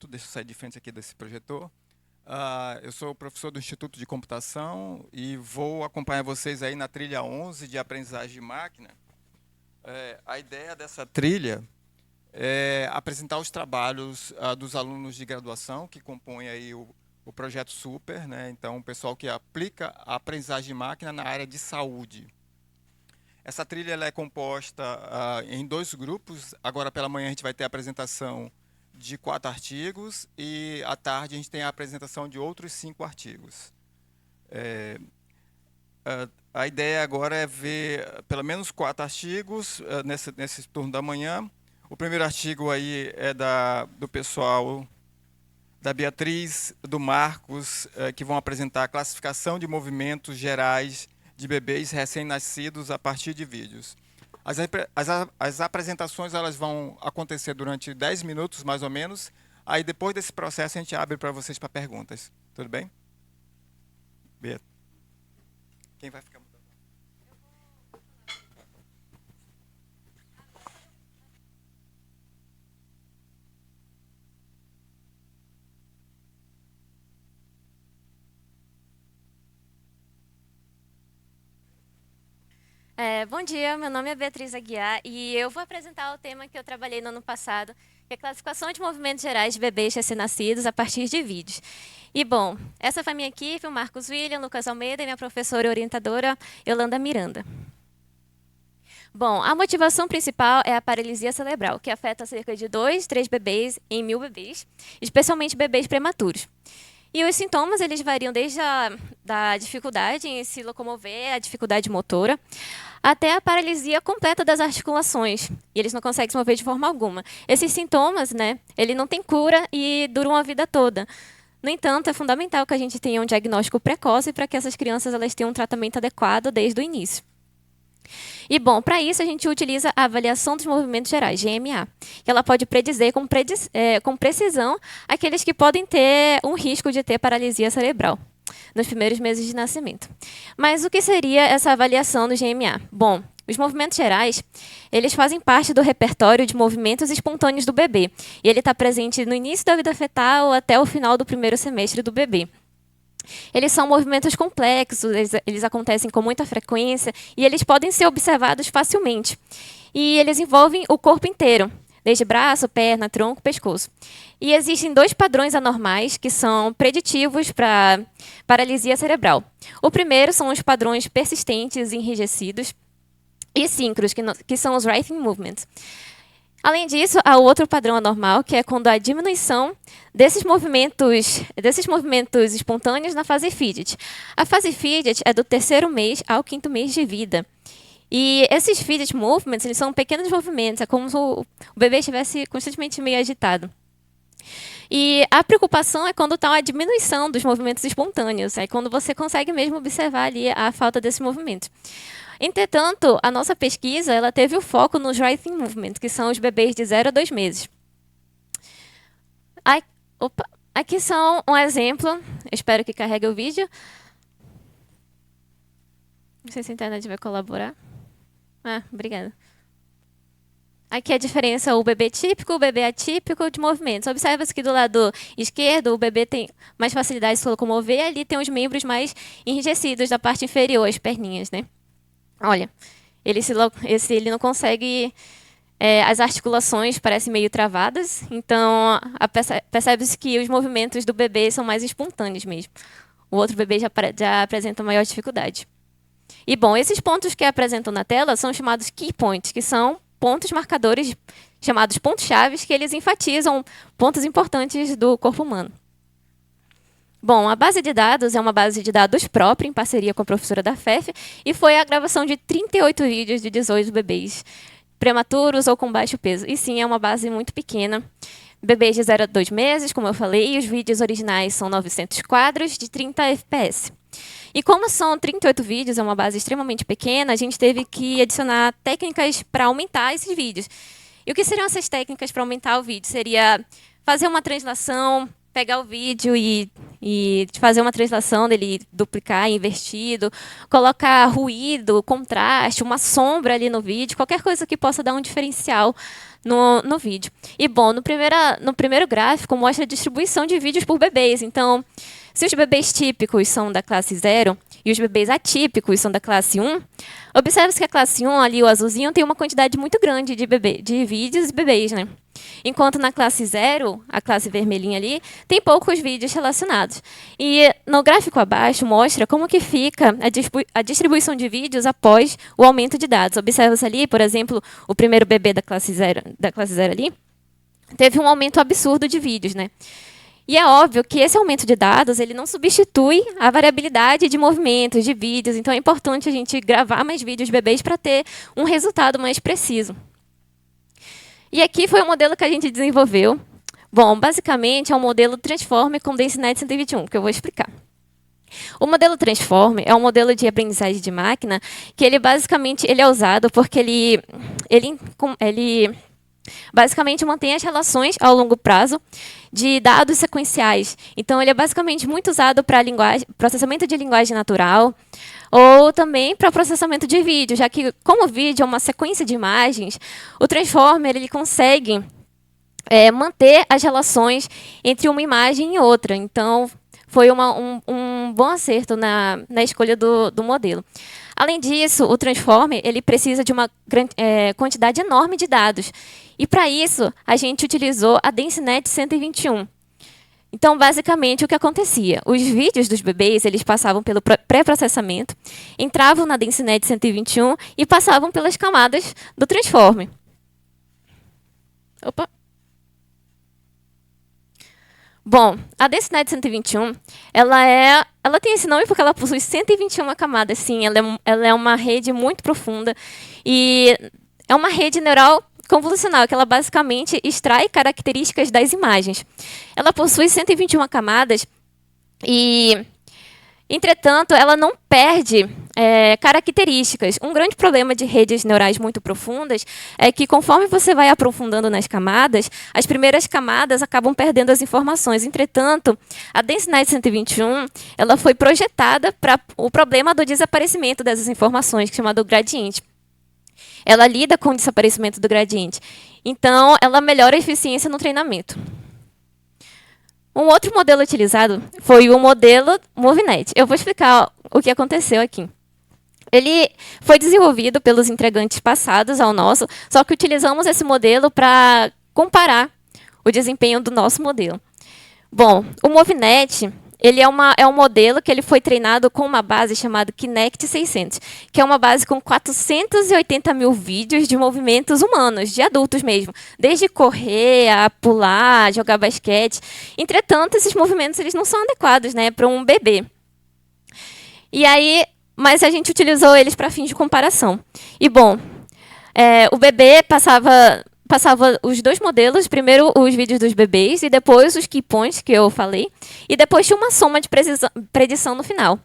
Instituto. Deixa eu sair de frente aqui desse projetor. Eu sou professor do Instituto de Computação e vou acompanhar vocês aí na trilha 11 de aprendizagem de máquina. A ideia dessa trilha é apresentar os trabalhos dos alunos de graduação que compõem aí o projeto Super, né? Então, o pessoal que aplica a aprendizagem de máquina na área de saúde. Essa trilha ela é composta em 2 grupos. Agora, pela manhã, a gente vai ter a apresentação de 4 artigos e, à tarde, a gente tem a apresentação de outros 5 artigos. A ideia agora é ver pelo menos 4 artigos nesse turno da manhã. O primeiro artigo aí é do pessoal da Beatriz, do Marcos, que vão apresentar a classificação de movimentos gerais de bebês recém-nascidos a partir de vídeos. As apresentações elas vão acontecer durante 10 minutos, mais ou menos. Aí, depois desse processo, a gente abre para vocês para perguntas. Tudo bem? Bia. Quem vai ficar? Bom dia, meu nome é Beatriz Aguiar e eu vou apresentar o tema que eu trabalhei no ano passado, que é a classificação de movimentos gerais de bebês recém-nascidos a partir de vídeos. E, bom, essa foi a minha equipe, o Marcos William, Lucas Almeida e minha professora e orientadora, Yolanda Miranda. Bom, a motivação principal é a paralisia cerebral, que afeta cerca de 2, 3 bebês em 1000 bebês, especialmente bebês prematuros. E os sintomas eles variam desde da dificuldade em se locomover, a dificuldade motora, até a paralisia completa das articulações. E eles não conseguem se mover de forma alguma. Esses sintomas, né, ele não tem cura e duram a vida toda. No entanto, é fundamental que a gente tenha um diagnóstico precoce para que essas crianças elas tenham um tratamento adequado desde o início. E, bom, para isso a gente utiliza a avaliação dos movimentos gerais, GMA, que ela pode predizer com precisão aqueles que podem ter um risco de ter paralisia cerebral nos primeiros meses de nascimento. Mas o que seria essa avaliação do GMA? Bom, os movimentos gerais, eles fazem parte do repertório de movimentos espontâneos do bebê, e ele está presente no início da vida fetal até o final do primeiro semestre do bebê. Eles são movimentos complexos, eles acontecem com muita frequência e eles podem ser observados facilmente. E eles envolvem o corpo inteiro, desde braço, perna, tronco, pescoço. E existem 2 padrões anormais que são preditivos para paralisia cerebral. O primeiro são os padrões persistentes e enrijecidos e síncronos, que são os writhing movements. Além disso, há outro padrão anormal, que é quando há diminuição desses movimentos espontâneos na fase fidget. A fase fidget é do 3º mês ao 5º mês de vida. E esses fidget movements eles são pequenos movimentos, é como se o bebê estivesse constantemente meio agitado. E a preocupação é quando está uma diminuição dos movimentos espontâneos, é quando você consegue mesmo observar ali a falta desse movimento. Entretanto, a nossa pesquisa ela teve o foco nos writhing movements, que são os bebês de 0 a 2 meses. Aqui são um exemplo, espero que carregue o vídeo. Não sei se a internet vai colaborar. Obrigada. Aqui a diferença, o bebê típico, o bebê atípico de movimentos. Observa-se que do lado esquerdo o bebê tem mais facilidade de se locomover, ali tem os membros mais enrijecidos da parte inferior, as perninhas, né? Olha, ele não consegue... as articulações parecem meio travadas, então percebe-se que os movimentos do bebê são mais espontâneos mesmo. O outro bebê já apresenta maior dificuldade. E, bom, esses pontos que apresentam na tela são chamados key points, que são pontos marcadores chamados pontos-chave, que eles enfatizam pontos importantes do corpo humano. Bom, a base de dados é uma base de dados própria, em parceria com a professora da FEF, e foi a gravação de 38 vídeos de 18 bebês prematuros ou com baixo peso. E sim, é uma base muito pequena. Bebês de 0 a 2 meses, como eu falei, e os vídeos originais são 900 quadros de 30 fps. E como são 38 vídeos, é uma base extremamente pequena, a gente teve que adicionar técnicas para aumentar esses vídeos. E o que seriam essas técnicas para aumentar o vídeo? Seria fazer uma translação, pegar o vídeo e e de fazer uma translação dele duplicar, invertido, colocar ruído, contraste, uma sombra ali no vídeo, qualquer coisa que possa dar um diferencial no vídeo. E, bom, no primeiro gráfico mostra a distribuição de vídeos por bebês. Então, se os bebês típicos são da classe 0 e os bebês atípicos são da classe 1, observe-se que a classe 1, ali o azulzinho, tem uma quantidade muito grande de vídeos e bebês, né? Enquanto na classe 0, a classe vermelhinha ali, tem poucos vídeos relacionados. E no gráfico abaixo mostra como que fica a distribuição de vídeos após o aumento de dados. Observa-se ali, por exemplo, o primeiro bebê da classe 0 ali, teve um aumento absurdo de vídeos, né? E é óbvio que esse aumento de dados ele não substitui a variabilidade de movimentos, de vídeos. Então, é importante a gente gravar mais vídeos bebês para ter um resultado mais preciso. E aqui foi o modelo que a gente desenvolveu. Bom, basicamente, é um modelo Transformer com DenseNet 121, que eu vou explicar. O modelo Transformer é um modelo de aprendizagem de máquina que ele basicamente ele é usado porque ele basicamente mantém as relações ao longo prazo de dados sequenciais. Então, ele é basicamente muito usado para processamento de linguagem natural ou também para processamento de vídeo, já que, como o vídeo é uma sequência de imagens, o Transformer ele consegue manter as relações entre uma imagem e outra. Então, foi um bom acerto na escolha do modelo. Além disso, o Transformer ele precisa de uma quantidade enorme de dados. E, para isso, a gente utilizou a DenseNet 121. Então, basicamente, o que acontecia? Os vídeos dos bebês eles passavam pelo pré-processamento, entravam na DenseNet 121 e passavam pelas camadas do Transformer. Opa! Bom, a DenseNet 121, ela tem esse nome porque ela possui 121 camadas. Sim, ela é uma rede muito profunda e é uma rede neural convolucional, que ela basicamente extrai características das imagens. Ela possui 121 camadas e, entretanto, ela não perde características. Um grande problema de redes neurais muito profundas é que, conforme você vai aprofundando nas camadas, as primeiras camadas acabam perdendo as informações. Entretanto, a DenseNet 121 ela foi projetada para o problema do desaparecimento dessas informações, chamado gradiente. Ela lida com o desaparecimento do gradiente. Então, ela melhora a eficiência no treinamento. Um outro modelo utilizado foi o modelo MoveNet. Eu vou explicar o que aconteceu aqui. Ele foi desenvolvido pelos entregantes passados ao nosso, só que utilizamos esse modelo para comparar o desempenho do nosso modelo. Bom, o MoveNet ele é um modelo que ele foi treinado com uma base chamada Kinect 600, que é uma base com 480 mil vídeos de movimentos humanos, de adultos mesmo, desde correr, a pular, jogar basquete. Entretanto, esses movimentos eles não são adequados, né, para um bebê. E aí, mas a gente utilizou eles para fins de comparação. E, bom, o bebê passava os dois modelos, primeiro os vídeos dos bebês e depois os key points que eu falei, e depois tinha uma soma de predição no final.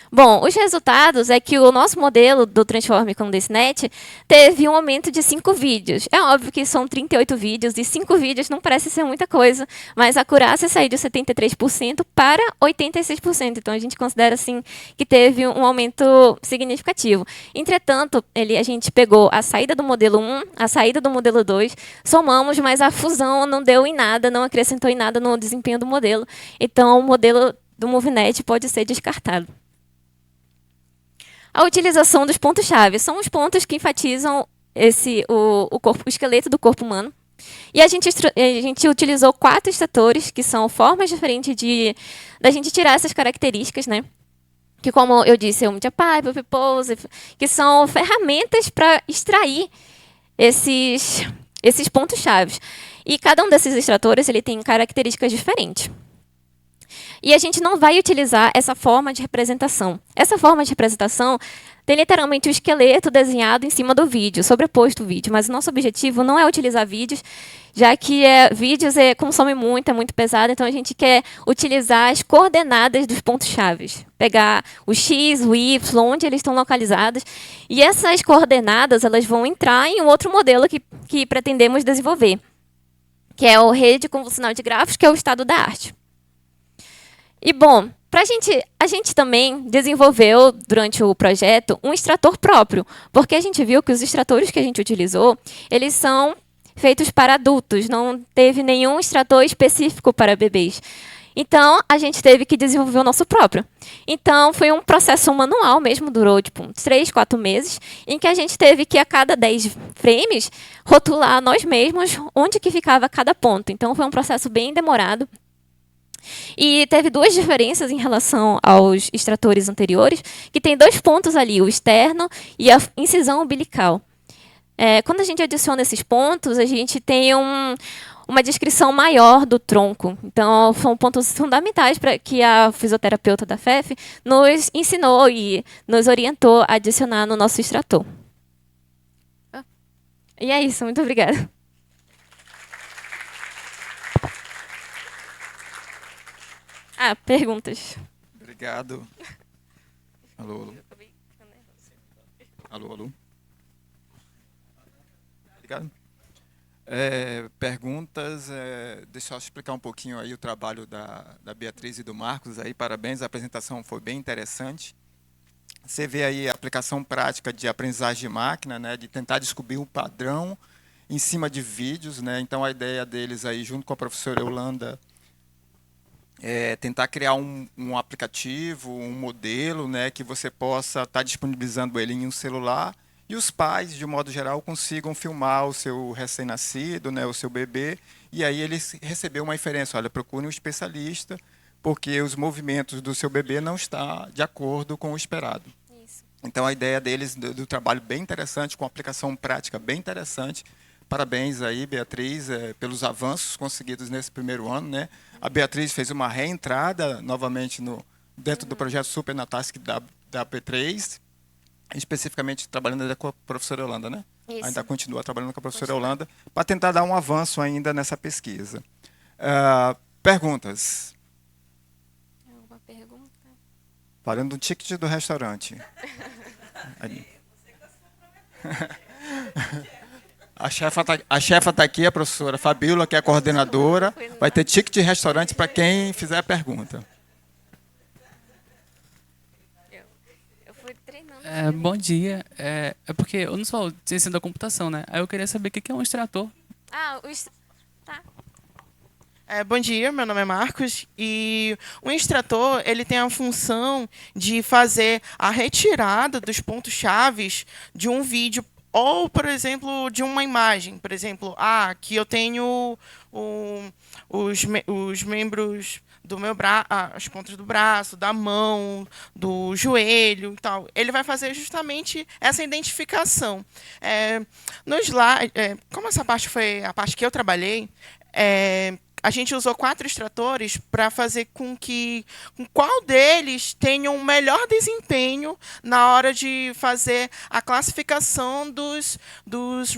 Bom, os resultados é que o nosso modelo do Transformer com DenseNet teve um aumento de 5 vídeos. É óbvio que são 38 vídeos, e 5 vídeos não parece ser muita coisa, mas a acurácia saiu de 73% para 86%. Então, a gente considera assim, que teve um aumento significativo. Entretanto, a gente pegou a saída do modelo 1, a saída do modelo 2, somamos, mas a fusão não deu em nada, não acrescentou em nada no desempenho do modelo. Então, o modelo do MoveNet pode ser descartado. A utilização dos pontos-chave são os pontos que enfatizam o esqueleto do corpo humano. E a gente utilizou 4 extratores, que são formas diferentes da gente tirar essas características, né? Que, como eu disse, é o Media Pipe, o Pipose, que são ferramentas para extrair esses pontos-chave. E cada um desses extratores ele tem características diferentes. E a gente não vai utilizar essa forma de representação. Essa forma de representação tem literalmente o esqueleto desenhado em cima do vídeo, sobreposto ao vídeo. Mas o nosso objetivo não é utilizar vídeos, já que vídeos consomem muito, é muito pesado. Então, a gente quer utilizar as coordenadas dos pontos-chave. Pegar o X, o Y, onde eles estão localizados. E essas coordenadas elas vão entrar em um outro modelo que pretendemos desenvolver, que é o rede convolucional de grafos, que é o estado da arte. E, bom, a gente também desenvolveu, durante o projeto, um extrator próprio, porque a gente viu que os extratores que a gente utilizou, eles são feitos para adultos, não teve nenhum extrator específico para bebês. Então, a gente teve que desenvolver o nosso próprio. Então, foi um processo manual mesmo, durou tipo uns 3, 4 meses, em que a gente teve que, a cada 10 frames, rotular nós mesmos onde que ficava cada ponto. Então, foi um processo bem demorado. E teve duas diferenças em relação aos extratores anteriores, que tem 2 pontos ali, o externo e a incisão umbilical. Quando a gente adiciona esses pontos, a gente tem uma descrição maior do tronco. Então, são pontos fundamentais para que a fisioterapeuta da FEF nos ensinou e nos orientou a adicionar no nosso extrator. E é isso, muito obrigada. Perguntas. Obrigado. Alô, alô. Alô, alô. Obrigado. Perguntas, deixa eu explicar um pouquinho aí o trabalho da Beatriz e do Marcos. Aí, parabéns, a apresentação foi bem interessante. Você vê aí a aplicação prática de aprendizagem de máquina, né, de tentar descobrir um padrão em cima de vídeos, né? Então, a ideia deles aí, junto com a professora Yolanda, tentar criar um aplicativo, um modelo, né, que você possa estar disponibilizando ele em um celular e os pais, de modo geral, consigam filmar o seu recém-nascido, né, o seu bebê, e aí eles receber uma referência. Olha, procure um especialista, porque os movimentos do seu bebê não estão de acordo com o esperado. Isso. Então, a ideia deles, do trabalho bem interessante, com aplicação prática bem interessante. Parabéns aí, Beatriz, pelos avanços conseguidos nesse primeiro ano, né? A Beatriz fez uma reentrada novamente dentro do projeto Supernatasc da P3, especificamente trabalhando ainda com a professora Yolanda, né? Isso. Ainda continua trabalhando com a professora Yolanda, para tentar dar um avanço ainda nessa pesquisa. Perguntas? Alguma pergunta? Falando do ticket do restaurante. A chefa tá aqui, a professora Fabíola, que é a coordenadora. Vai ter ticket de restaurante para quem fizer a pergunta. Eu fui treinando. Bom dia. Porque eu não sou ciência da computação, né? Aí eu queria saber o que é um extrator. Tá. Bom dia, meu nome é Marcos e o extrator ele tem a função de fazer a retirada dos pontos chaves de um vídeo ou, por exemplo, de uma imagem. Por exemplo, aqui eu tenho os membros do meu braço, as pontas do braço, da mão, do joelho e tal. Ele vai fazer justamente essa identificação. Como essa parte foi a parte que eu trabalhei, a gente usou 4 extratores para fazer com qual deles tenha um melhor desempenho na hora de fazer a classificação dos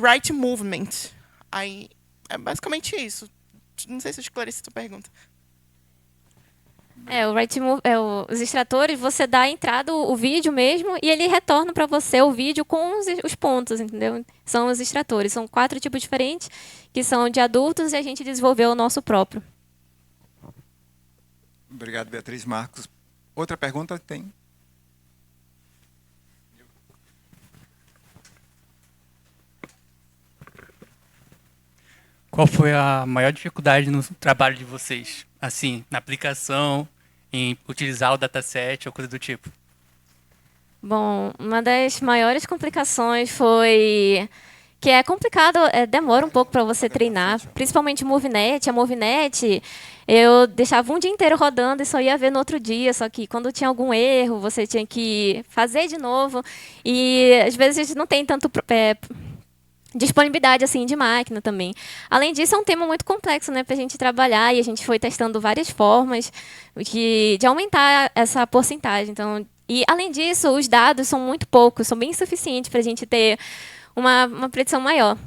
right movements. Aí é basicamente isso. Não sei se eu esclareci a sua pergunta. Os extratores, você dá a entrada, o vídeo mesmo, e ele retorna para você o vídeo com os pontos, entendeu? São os extratores. São 4 tipos diferentes, que são de adultos, e a gente desenvolveu o nosso próprio. Obrigado, Beatriz. Marcos. Outra pergunta tem? Qual foi a maior dificuldade no trabalho de vocês? Assim, na aplicação, em utilizar o dataset ou coisa do tipo? Bom, uma das maiores complicações foi que é complicado, demora um pouco para você treinar, principalmente Movinet. A Movinet, eu deixava um dia inteiro rodando e só ia ver no outro dia, só que quando tinha algum erro, você tinha que fazer de novo. E às vezes a gente não tem tanto disponibilidade assim de máquina também. Além disso, é um tema muito complexo, né, para a gente trabalhar, e a gente foi testando várias formas de aumentar essa porcentagem. Então, e além disso, os dados são muito poucos, são bem insuficientes para a gente ter uma predição maior.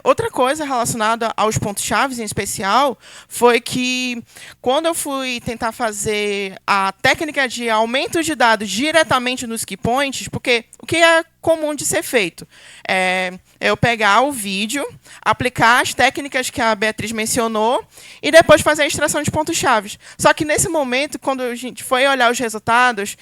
Outra coisa relacionada aos pontos-chave em especial foi que, quando eu fui tentar fazer a técnica de aumento de dados diretamente nos key points, porque o que é comum de ser feito é eu pegar o vídeo, aplicar as técnicas que a Beatriz mencionou e depois fazer a extração de pontos-chave. Só que, nesse momento, quando a gente foi olhar os resultados,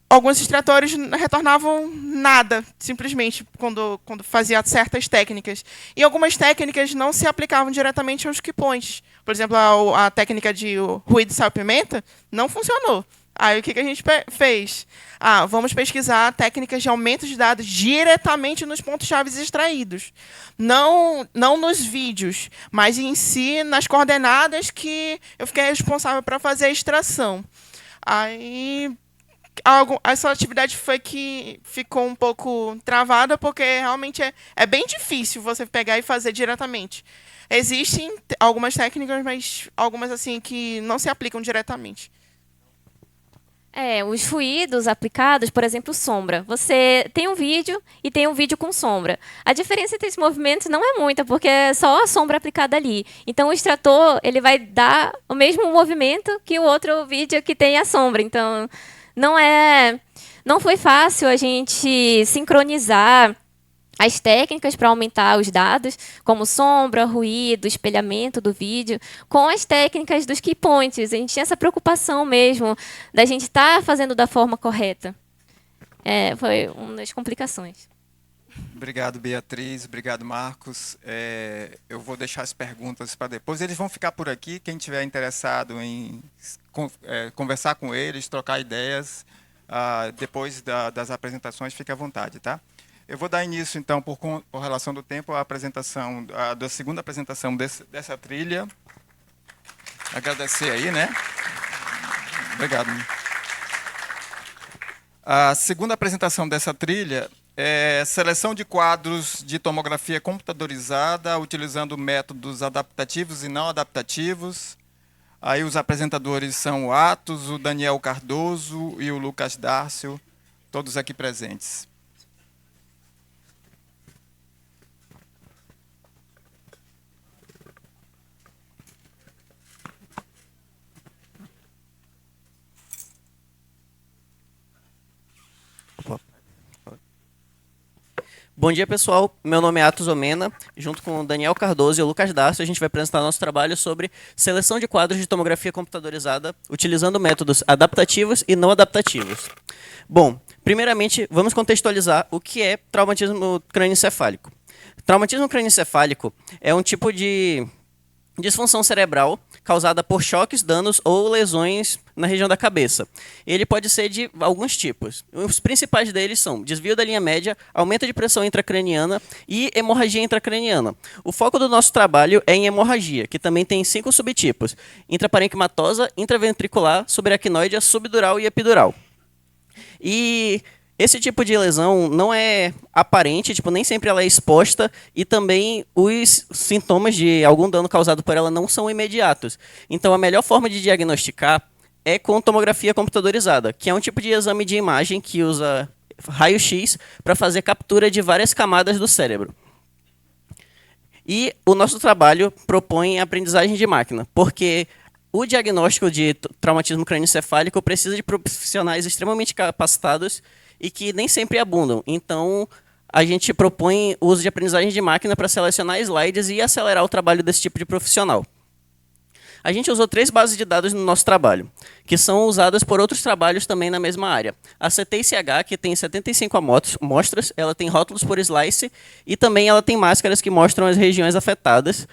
alguns extratores retornavam nada, simplesmente, quando fazia certas técnicas. E algumas técnicas não se aplicavam diretamente aos key points. Por exemplo, a técnica de ruído, sal e pimenta não funcionou. Aí, o que a gente fez? Vamos pesquisar técnicas de aumento de dados diretamente nos pontos-chave extraídos. Não nos vídeos, mas em si, nas coordenadas que eu fiquei responsável para fazer a extração. Aí, essa atividade foi que ficou um pouco travada, porque realmente é bem difícil você pegar e fazer diretamente. Existem algumas técnicas, mas algumas assim que não se aplicam diretamente. Os fluidos aplicados, por exemplo, sombra. Você tem um vídeo e tem um vídeo com sombra. A diferença entre esses movimentos não é muita, porque é só a sombra aplicada ali. Então, o extrator ele vai dar o mesmo movimento que o outro vídeo que tem a sombra. Então, não foi fácil a gente sincronizar as técnicas para aumentar os dados, como sombra, ruído, espelhamento do vídeo, com as técnicas dos key points. A gente tinha essa preocupação mesmo da gente estar fazendo da forma correta. Foi uma das complicações. Obrigado, Beatriz. Obrigado, Marcos. Eu vou deixar as perguntas para depois. Eles vão ficar por aqui. Quem estiver interessado em conversar com eles, trocar ideias, depois das apresentações, fique à vontade, tá? Eu vou dar início, então, por relação do tempo, à apresentação, da segunda apresentação dessa trilha. Agradecer aí, né? Obrigado. A segunda apresentação dessa trilha é seleção de quadros de tomografia computadorizada, utilizando métodos adaptativos e não adaptativos. Aí os apresentadores são o Atos, o Daniel Cardoso e o Lucas Dárcio, todos aqui presentes. Bom dia, pessoal. Meu nome é Atos Omena. Junto com o Daniel Cardoso e o Lucas Dárcio, a gente vai apresentar nosso trabalho sobre seleção de quadros de tomografia computadorizada, utilizando métodos adaptativos e não adaptativos. Bom, primeiramente, vamos contextualizar o que é traumatismo crânioencefálico. Traumatismo crânioencefálico é um tipo de disfunção cerebral causada por choques, danos ou lesões na região da cabeça. Ele pode ser de alguns tipos. Os principais deles são desvio da linha média, aumento de pressão intracraniana e hemorragia intracraniana. O foco do nosso trabalho é em hemorragia, que também tem 5 subtipos: intraparenquimatosa, intraventricular, subaracnoide, subdural e epidural. E esse tipo de lesão não é aparente, nem sempre ela é exposta, e também os sintomas de algum dano causado por ela não são imediatos. Então, a melhor forma de diagnosticar é com tomografia computadorizada, que é um tipo de exame de imagem que usa raio-x para fazer captura de várias camadas do cérebro. E o nosso trabalho propõe aprendizagem de máquina, porque o diagnóstico de traumatismo crânioencefálico precisa de profissionais extremamente capacitados e que nem sempre abundam. Então, a gente propõe o uso de aprendizagem de máquina para selecionar slides e acelerar o trabalho desse tipo de profissional. A gente usou 3 bases de dados no nosso trabalho, que são usadas por outros trabalhos também na mesma área. A CT-ICH, que tem 75 amostras, ela tem rótulos por slice e também ela tem máscaras que mostram as regiões afetadas.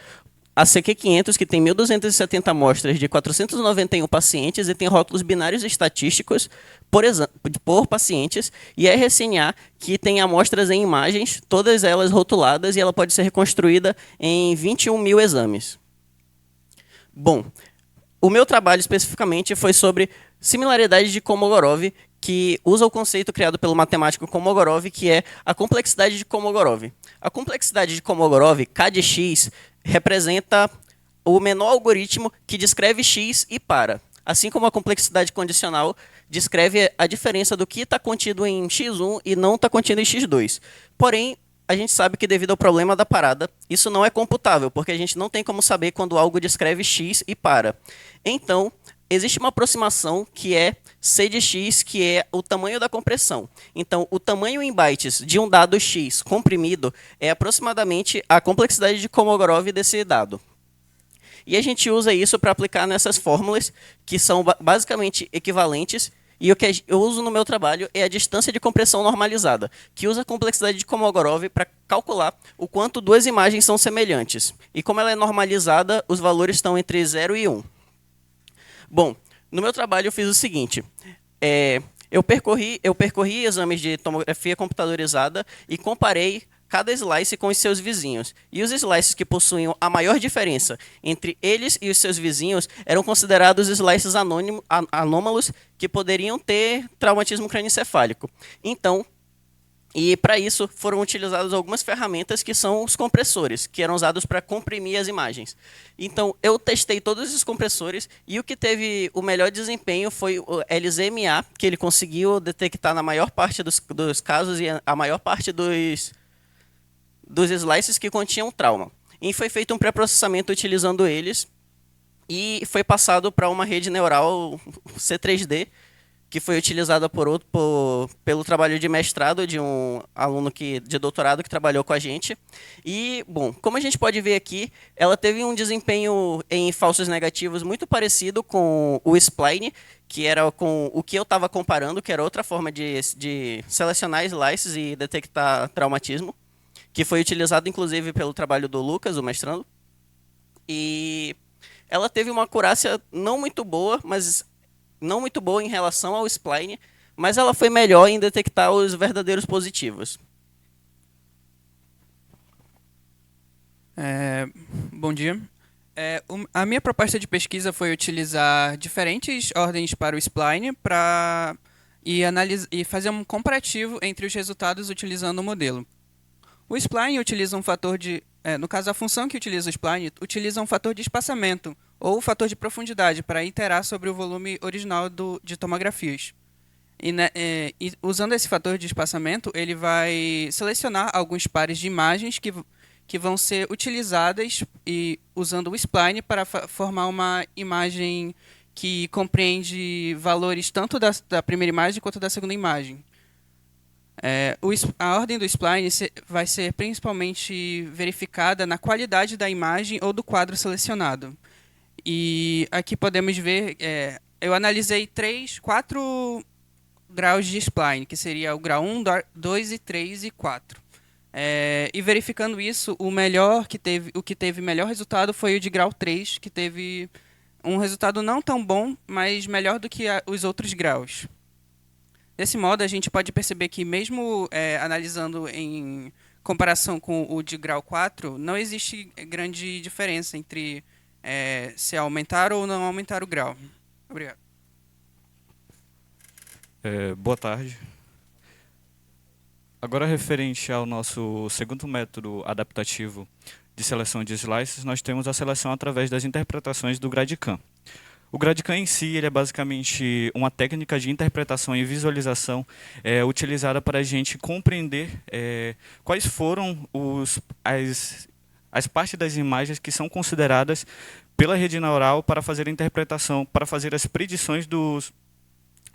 A CQ500, que tem 1.270 amostras de 491 pacientes e tem rótulos binários estatísticos por pacientes, e a RSNA, que tem amostras em imagens, todas elas rotuladas, e ela pode ser reconstruída em 21 mil exames. Bom, o meu trabalho especificamente foi sobre similaridade de Kolmogorov, que usa o conceito criado pelo matemático Kolmogorov, que é a complexidade de Kolmogorov. A complexidade de Kolmogorov, K de x, representa o menor algoritmo que descreve x e para. Assim como a complexidade condicional descreve a diferença do que está contido em x1 e não está contido em x2. Porém, a gente sabe que devido ao problema da parada, isso não é computável, porque a gente não tem como saber quando algo descreve x e para. Então, existe uma aproximação que é C de x, que é o tamanho da compressão. Então, o tamanho em bytes de um dado x comprimido é aproximadamente a complexidade de Kolmogorov desse dado. E a gente usa isso para aplicar nessas fórmulas, que são basicamente equivalentes, e o que eu uso no meu trabalho é a distância de compressão normalizada, que usa a complexidade de Kolmogorov para calcular o quanto duas imagens são semelhantes. E como ela é normalizada, os valores estão entre 0 e 1. Bom, no meu trabalho eu fiz o seguinte, eu percorri exames de tomografia computadorizada e comparei cada slice com os seus vizinhos. E os slices que possuíam a maior diferença entre eles e os seus vizinhos eram considerados slices anômalos que poderiam ter traumatismo crânioencefálico. Então, e para isso foram utilizadas algumas ferramentas que são os compressores, que eram usados para comprimir as imagens. Então, eu testei todos esses compressores e o que teve o melhor desempenho foi o LZMA, que ele conseguiu detectar na maior parte dos casos e a maior parte dos slices que continham trauma. E foi feito um pré-processamento utilizando eles e foi passado para uma rede neural C3D, que foi utilizada pelo trabalho de mestrado de um aluno de doutorado que trabalhou com a gente. E, bom, como a gente pode ver aqui, ela teve um desempenho em falsos negativos muito parecido com o spline, que era com o que eu estava comparando, que era outra forma de selecionar slices e detectar traumatismo, que foi utilizado inclusive pelo trabalho do Lucas, o mestrando. E ela teve uma acurácia não muito boa em relação ao spline, mas ela foi melhor em detectar os verdadeiros positivos. Bom dia. A minha proposta de pesquisa foi utilizar diferentes ordens para o spline e fazer um comparativo entre os resultados utilizando o modelo. O spline utiliza um fator no caso, a função que utiliza o spline utiliza um fator de espaçamento ou fator de profundidade para iterar sobre o volume original de tomografias. E usando esse fator de espaçamento, ele vai selecionar alguns pares de imagens que vão ser utilizadas e usando o spline para formar uma imagem que compreende valores tanto da primeira imagem quanto da segunda imagem. A ordem do spline vai ser principalmente verificada na qualidade da imagem ou do quadro selecionado. E aqui podemos ver, eu analisei 4 graus de spline, que seria o grau 1, 2, 3 e 4. E verificando isso, o que teve melhor resultado foi o de grau 3, que teve um resultado não tão bom, mas melhor do que os outros graus. Desse modo, a gente pode perceber que mesmo analisando em comparação com o de grau 4, não existe grande diferença entre se aumentar ou não aumentar o grau. Obrigado. Boa tarde. Agora, referente ao nosso segundo método adaptativo de seleção de slices, nós temos a seleção através das interpretações do GradCAM. O GradCAM em si ele é basicamente uma técnica de interpretação e visualização utilizada para a gente compreender quais foram as partes das imagens que são consideradas pela rede neural para fazer a interpretação, para fazer as predições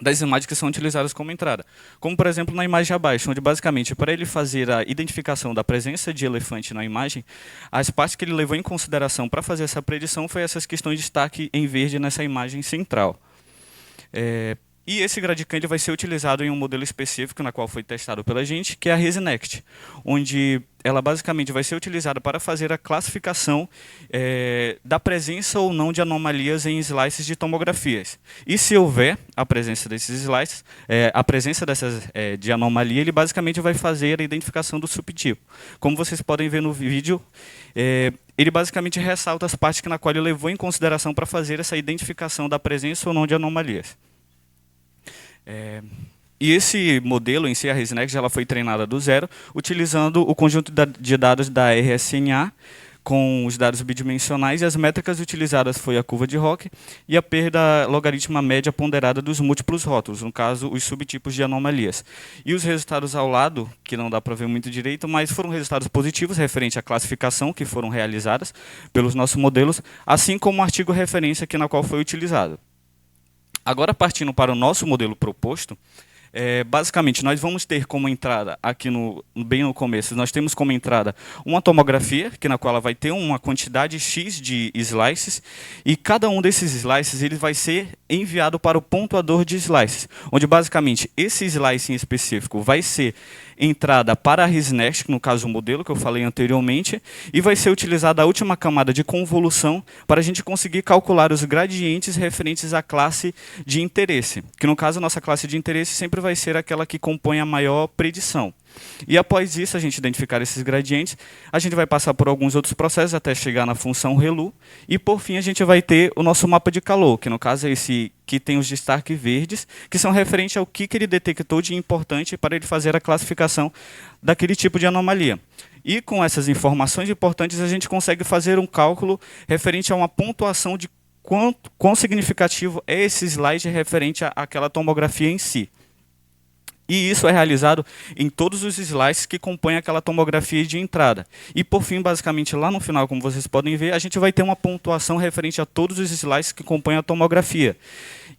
das imagens que são utilizadas como entrada. Como, por exemplo, na imagem abaixo, onde basicamente para ele fazer a identificação da presença de elefante na imagem, as partes que ele levou em consideração para fazer essa predição foi essas questões de destaque em verde nessa imagem central. E esse GradCAM ele vai ser utilizado em um modelo específico, na qual foi testado pela gente, que é a ResNext, onde ela basicamente vai ser utilizada para fazer a classificação da presença ou não de anomalias em slices de tomografias. E se houver a presença desses slices, de anomalia, ele basicamente vai fazer a identificação do subtipo. Como vocês podem ver no vídeo, ele basicamente ressalta as partes na qual ele levou em consideração para fazer essa identificação da presença ou não de anomalias. E esse modelo em si, a ResNext, ela foi treinada do zero, utilizando o conjunto de dados da RSNA com os dados bidimensionais, e as métricas utilizadas foi a curva de Rock e a perda logarítmica média ponderada dos múltiplos rótulos, no caso, os subtipos de anomalias. E os resultados ao lado, que não dá para ver muito direito, mas foram resultados positivos referente à classificação que foram realizadas pelos nossos modelos, assim como o artigo referência aqui na qual foi utilizado. Agora, partindo para o nosso modelo proposto, basicamente, nós vamos ter como entrada, aqui bem no começo, nós temos como entrada uma tomografia, na qual ela vai ter uma quantidade X de slices, e cada um desses slices ele vai ser enviado para o pontuador de slices, onde basicamente esse slice em específico vai ser entrada para a ResNext, no caso o modelo que eu falei anteriormente, e vai ser utilizada a última camada de convolução para a gente conseguir calcular os gradientes referentes à classe de interesse, que no caso a nossa classe de interesse sempre vai ser aquela que compõe a maior predição. E após isso, a gente identificar esses gradientes, a gente vai passar por alguns outros processos até chegar na função ReLU, e por fim a gente vai ter o nosso mapa de calor, que no caso é esse que tem os destaques verdes, que são referentes ao que ele detectou de importante para ele fazer a classificação daquele tipo de anomalia. E com essas informações importantes, a gente consegue fazer um cálculo referente a uma pontuação de quão significativo é esse slide referente àquela tomografia em si. E isso é realizado em todos os slices que compõem aquela tomografia de entrada. E, por fim, basicamente, lá no final, como vocês podem ver, a gente vai ter uma pontuação referente a todos os slices que compõem a tomografia.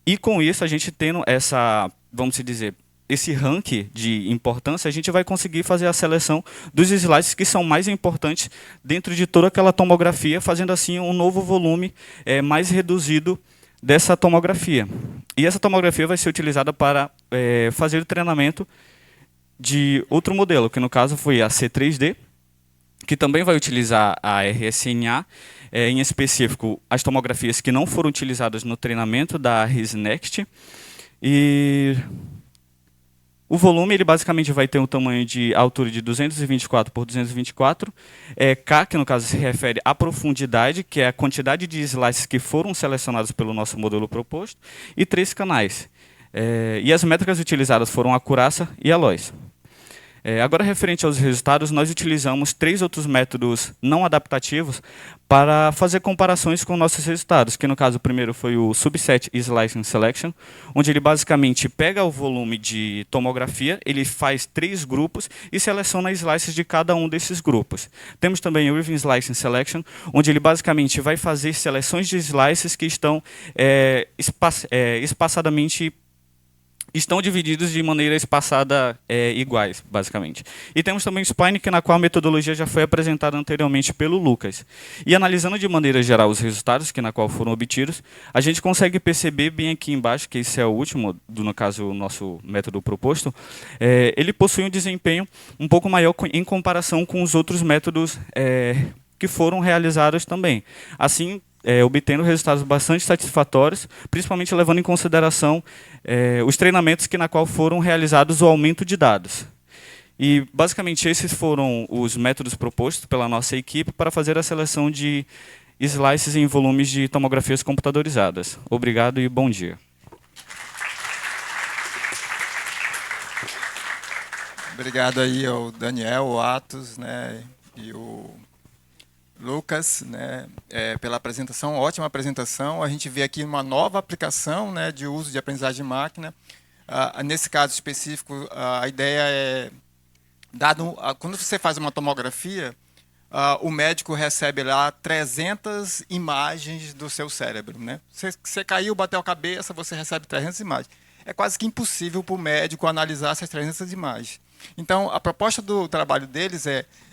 E, com isso, a gente tendo essa, vamos dizer, esse ranking de importância, a gente vai conseguir fazer a seleção dos slices que são mais importantes dentro de toda aquela tomografia, fazendo, assim, um novo volume mais reduzido dessa tomografia. E essa tomografia vai ser utilizada para fazer o treinamento de outro modelo, que no caso foi a C3D, que também vai utilizar a RSNA, em específico as tomografias que não foram utilizadas no treinamento da ResNext. E o volume ele basicamente vai ter um tamanho de altura de 224 por 224, K, que no caso se refere à profundidade, que é a quantidade de slices que foram selecionados pelo nosso modelo proposto, e 3 canais. E as métricas utilizadas foram a acurácia e a Lois. Agora, referente aos resultados, nós utilizamos 3 outros métodos não adaptativos para fazer comparações com nossos resultados, que no caso o primeiro foi o Subset Slicing Selection, onde ele basicamente pega o volume de tomografia, ele faz 3 grupos e seleciona slices de cada um desses grupos. Temos também o Irving Slicing Selection, onde ele basicamente vai fazer seleções de slices que estão espaçadamente estão divididos de maneira espaçada iguais, basicamente. E temos também o Spine, na qual a metodologia já foi apresentada anteriormente pelo Lucas. E analisando de maneira geral os resultados na qual foram obtidos, a gente consegue perceber bem aqui embaixo, que esse é o último, no caso o nosso método proposto, ele possui um desempenho um pouco maior em comparação com os outros métodos que foram realizados também. Assim, obtendo resultados bastante satisfatórios, principalmente levando em consideração os treinamentos na qual foram realizados o aumento de dados. E, basicamente, esses foram os métodos propostos pela nossa equipe para fazer a seleção de slices em volumes de tomografias computadorizadas. Obrigado e bom dia. Obrigado aí ao Daniel, o Atos, né, e o Lucas, né, pela apresentação, ótima apresentação. A gente vê aqui uma nova aplicação, né, de uso de aprendizagem de máquina. Nesse caso específico, a ideia é, quando você faz uma tomografia, o médico recebe lá 300 imagens do seu cérebro, né? Você caiu, bateu a cabeça, você recebe 300 imagens. É quase que impossível para o médico analisar essas 300 imagens. Então, a proposta do trabalho deles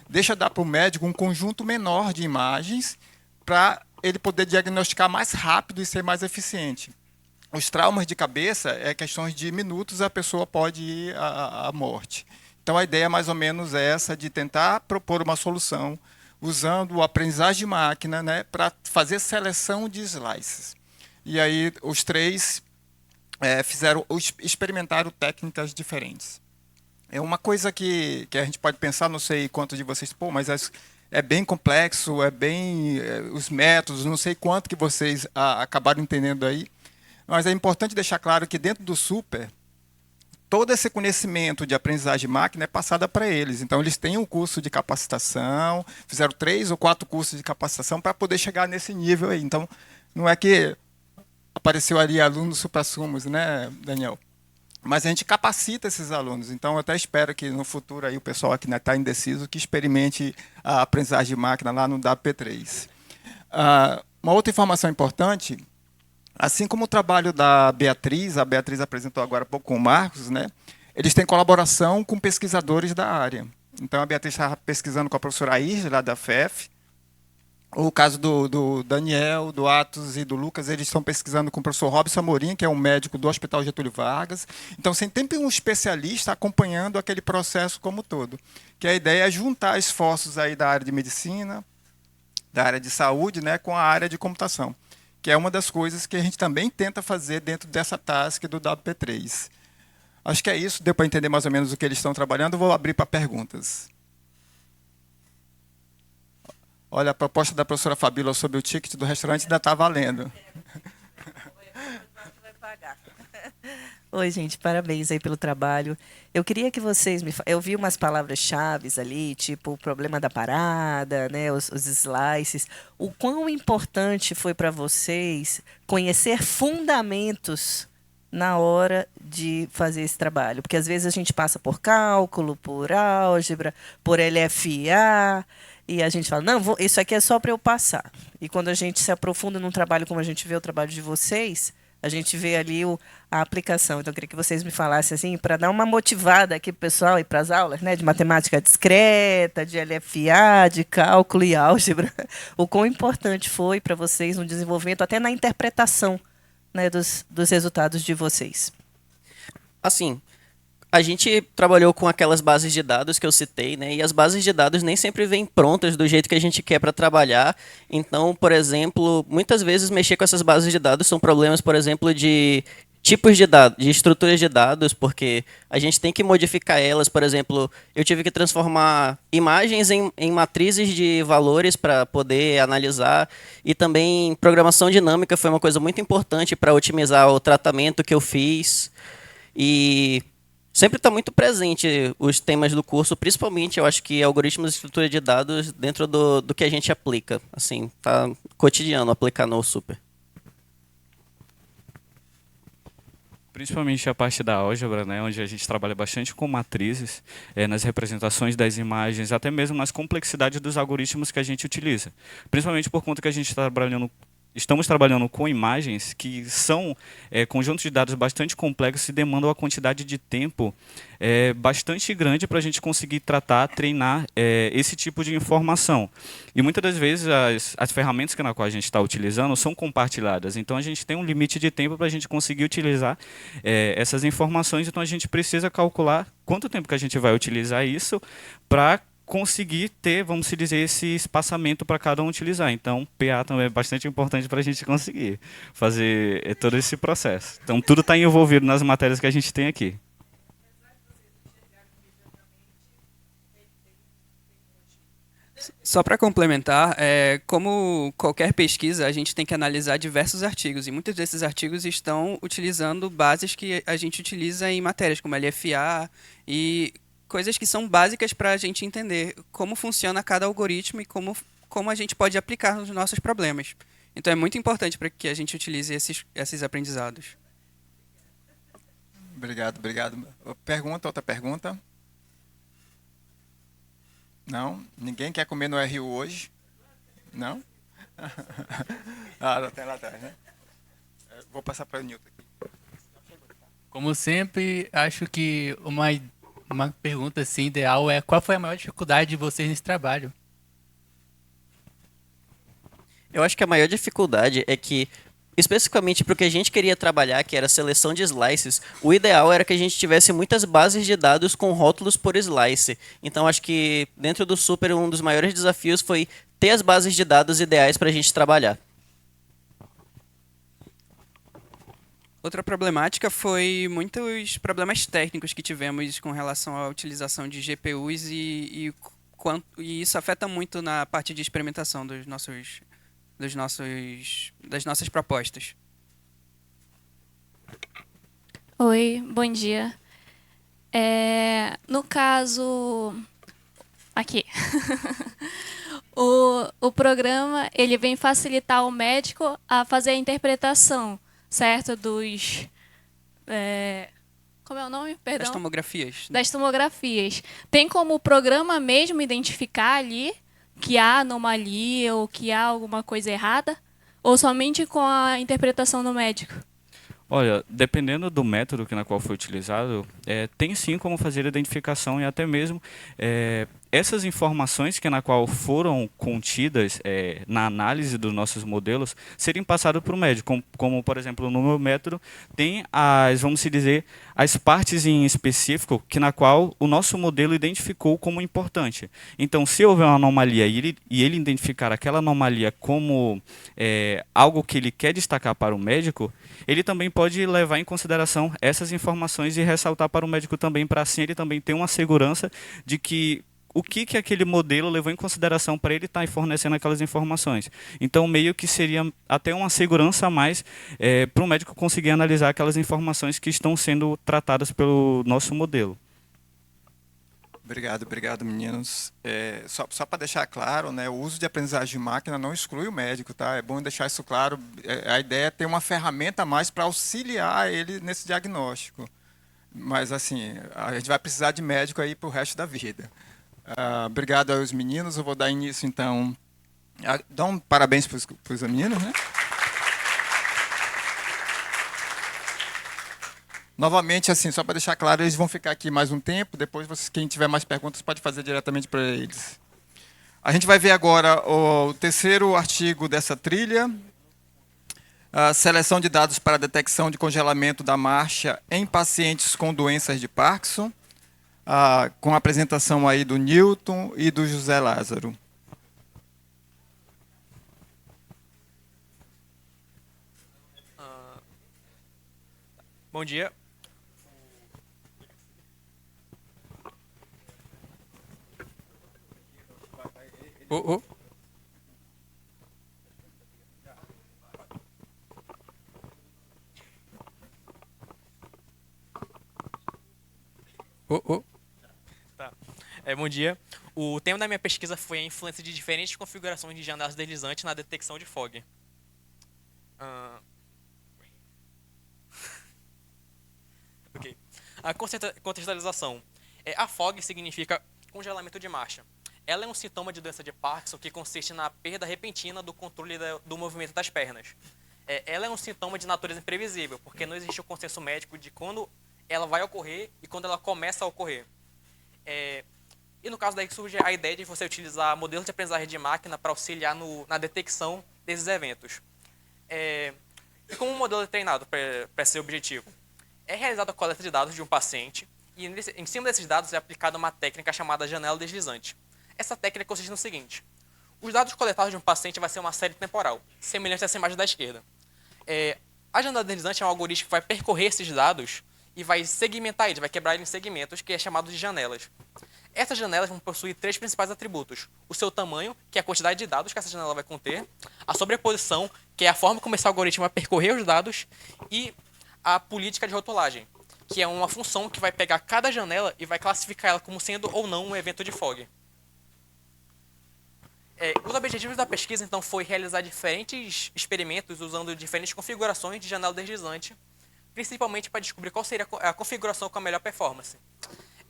deixa dar para o médico um conjunto menor de imagens para ele poder diagnosticar mais rápido e ser mais eficiente. Os traumas de cabeça, questões de minutos, a pessoa pode ir à morte. Então, a ideia é mais ou menos essa, de tentar propor uma solução usando o aprendizagem de máquina, né, para fazer seleção de slices. E aí, os 3 experimentaram técnicas diferentes. É uma coisa que a gente pode pensar, não sei quantos de vocês, mas é bem complexo, os métodos, não sei quanto que vocês acabaram entendendo aí, mas é importante deixar claro que dentro do Super, todo esse conhecimento de aprendizagem de máquina é passado para eles. Então, eles têm um curso de capacitação, fizeram 3 ou 4 cursos de capacitação para poder chegar nesse nível aí. Então, não é que apareceu ali alunos supra-sumos, né, Daniel? Mas a gente capacita esses alunos. Então, eu até espero que no futuro aí o pessoal aqui está indeciso que experimente a aprendizagem de máquina lá no WP3. Uma outra informação importante, assim como o trabalho da Beatriz, a Beatriz apresentou agora há pouco com o Marcos, né? Eles têm colaboração com pesquisadores da área. Então, a Beatriz estava pesquisando com a professora Isla, lá da FEF. O caso do Daniel, do Atos e do Lucas, eles estão pesquisando com o professor Robson Amorim, que é um médico do Hospital Getúlio Vargas. Então, tem sempre um especialista acompanhando aquele processo como todo. Que a ideia é juntar esforços aí da área de medicina, da área de saúde, né, com a área de computação, que é uma das coisas que a gente também tenta fazer dentro dessa task do WP3. Acho que é isso, deu para entender mais ou menos o que eles estão trabalhando. Vou abrir para perguntas. Olha, a proposta da professora Fabíola sobre o ticket do restaurante ainda está valendo. Oi, gente, parabéns aí pelo trabalho. Eu queria que vocês eu vi umas palavras-chave ali, tipo o problema da parada, né, os slices. O quão importante foi para vocês conhecer fundamentos na hora de fazer esse trabalho? Porque às vezes a gente passa por cálculo, por álgebra, por LFA, e a gente fala, não, isso aqui é só para eu passar. E quando a gente se aprofunda num trabalho como a gente vê o trabalho de vocês, a gente vê ali a aplicação. Então, eu queria que vocês me falassem, assim, para dar uma motivada aqui para o pessoal ir para as aulas, né, de matemática discreta, de LFA, de cálculo e álgebra, o quão importante foi para vocês no desenvolvimento, até na interpretação, né, dos resultados de vocês. Assim, a gente trabalhou com aquelas bases de dados que eu citei, né? E as bases de dados nem sempre vêm prontas do jeito que a gente quer para trabalhar. Então, por exemplo, muitas vezes mexer com essas bases de dados são problemas, por exemplo, de tipos de dados, de estruturas de dados, porque a gente tem que modificar elas. Por exemplo, eu tive que transformar imagens em matrizes de valores para poder analisar, e também programação dinâmica foi uma coisa muito importante para otimizar o tratamento que eu fiz. E sempre está muito presente os temas do curso, principalmente, eu acho que algoritmos de estrutura de dados dentro do que a gente aplica. Assim, tá cotidiano aplicar no Super. Principalmente a parte da álgebra, né, onde a gente trabalha bastante com matrizes, nas representações das imagens, até mesmo nas complexidades dos algoritmos que a gente utiliza. Principalmente por conta que a gente está estamos trabalhando com imagens que são conjuntos de dados bastante complexos e demandam uma quantidade de tempo bastante grande para a gente conseguir tratar, treinar esse tipo de informação. E muitas das vezes as ferramentas na qual a gente está utilizando são compartilhadas. Então a gente tem um limite de tempo para a gente conseguir utilizar essas informações. Então a gente precisa calcular quanto tempo que a gente vai utilizar isso para conseguir ter, vamos dizer, esse espaçamento para cada um utilizar. Então, PA também é bastante importante para a gente conseguir fazer todo esse processo. Então, tudo está envolvido nas matérias que a gente tem aqui. Só para complementar, como qualquer pesquisa, a gente tem que analisar diversos artigos, e muitos desses artigos estão utilizando bases que a gente utiliza em matérias como LFA e coisas que são básicas para a gente entender como funciona cada algoritmo e como a gente pode aplicar nos nossos problemas. Então, é muito importante para que a gente utilize esses aprendizados. Obrigado. Outra pergunta? Não? Ninguém quer comer no RU hoje? Não? Tem lá atrás, né? Vou passar para o Nilton aqui. Como sempre, acho que uma pergunta assim, ideal é: qual foi a maior dificuldade de vocês nesse trabalho? Eu acho que a maior dificuldade é que, especificamente para o que a gente queria trabalhar, que era a seleção de slices, o ideal era que a gente tivesse muitas bases de dados com rótulos por slice. Então, acho que dentro do Super, um dos maiores desafios foi ter as bases de dados ideais para a gente trabalhar. Outra problemática foi muitos problemas técnicos que tivemos com relação à utilização de GPUs e isso afeta muito na parte de experimentação das nossas propostas. Oi, bom dia. No caso, aqui, o programa ele vem facilitar o médico a fazer a interpretação, certo, dos como é o nome? Perdão. Das tomografias. Das tomografias. Tem como o programa mesmo identificar ali que há anomalia ou que há alguma coisa errada? Ou somente com a interpretação do médico? Olha, dependendo do método na qual foi utilizado, tem sim como fazer a identificação e até mesmo essas informações na qual foram contidas na análise dos nossos modelos serem passadas para o médico, como, por exemplo, no meu método tem vamos dizer, as partes em específico na qual o nosso modelo identificou como importante. Então, se houver uma anomalia e ele identificar aquela anomalia como algo que ele quer destacar para o médico, ele também pode levar em consideração essas informações e ressaltar para o médico também, para assim ele também ter uma segurança de que o que aquele modelo levou em consideração para ele estar fornecendo aquelas informações. Então, meio que seria até uma segurança a mais para o médico conseguir analisar aquelas informações que estão sendo tratadas pelo nosso modelo. Obrigado, meninos. Só para deixar claro, né, o uso de aprendizagem de máquina não exclui o médico, tá? É bom deixar isso claro. A ideia é ter uma ferramenta a mais para auxiliar ele nesse diagnóstico. Mas, assim, a gente vai precisar de médico aí para o resto da vida. Obrigado aos meninos. Eu vou dar início, então. Dá um parabéns para os meninos, né? Novamente, assim, só para deixar claro, eles vão ficar aqui mais um tempo. Depois, quem tiver mais perguntas, pode fazer diretamente para eles. A gente vai ver agora o terceiro artigo dessa trilha. A seleção de dados para detecção de congelamento da marcha em pacientes com doenças de Parkinson. Com a apresentação aí do Newton e do José Lázaro. Bom dia. Tá. Bom dia. O tema da minha pesquisa foi a influência de diferentes configurações de janelas deslizantes na detecção de fog. Ok. A contextualização. A fog significa congelamento de marcha. Ela é um sintoma de doença de Parkinson que consiste na perda repentina do controle do movimento das pernas. Ela é um sintoma de natureza imprevisível, porque não existe o consenso médico de quando ela vai ocorrer e quando ela começa a ocorrer. E no caso daí surge a ideia de você utilizar modelos de aprendizagem de máquina para auxiliar na detecção desses eventos. E como o modelo é treinado para esse objetivo? É realizada a coleta de dados de um paciente e em cima desses dados é aplicada uma técnica chamada janela deslizante. Essa técnica consiste no seguinte: os dados coletados de um paciente vai ser uma série temporal, semelhante a essa imagem da esquerda. A janela deslizante é um algoritmo que vai percorrer esses dados e vai segmentar eles, vai quebrar eles em segmentos, que é chamado de janelas. Essas janelas vão possuir três principais atributos: o seu tamanho, que é a quantidade de dados que essa janela vai conter; a sobreposição, que é a forma como esse algoritmo vai percorrer os dados; e a política de rotulagem, que é uma função que vai pegar cada janela e vai classificar ela como sendo ou não um evento de fog. Os objetivos da pesquisa, então, foi realizar diferentes experimentos usando diferentes configurações de janela deslizante, principalmente para descobrir qual seria a configuração com a melhor performance.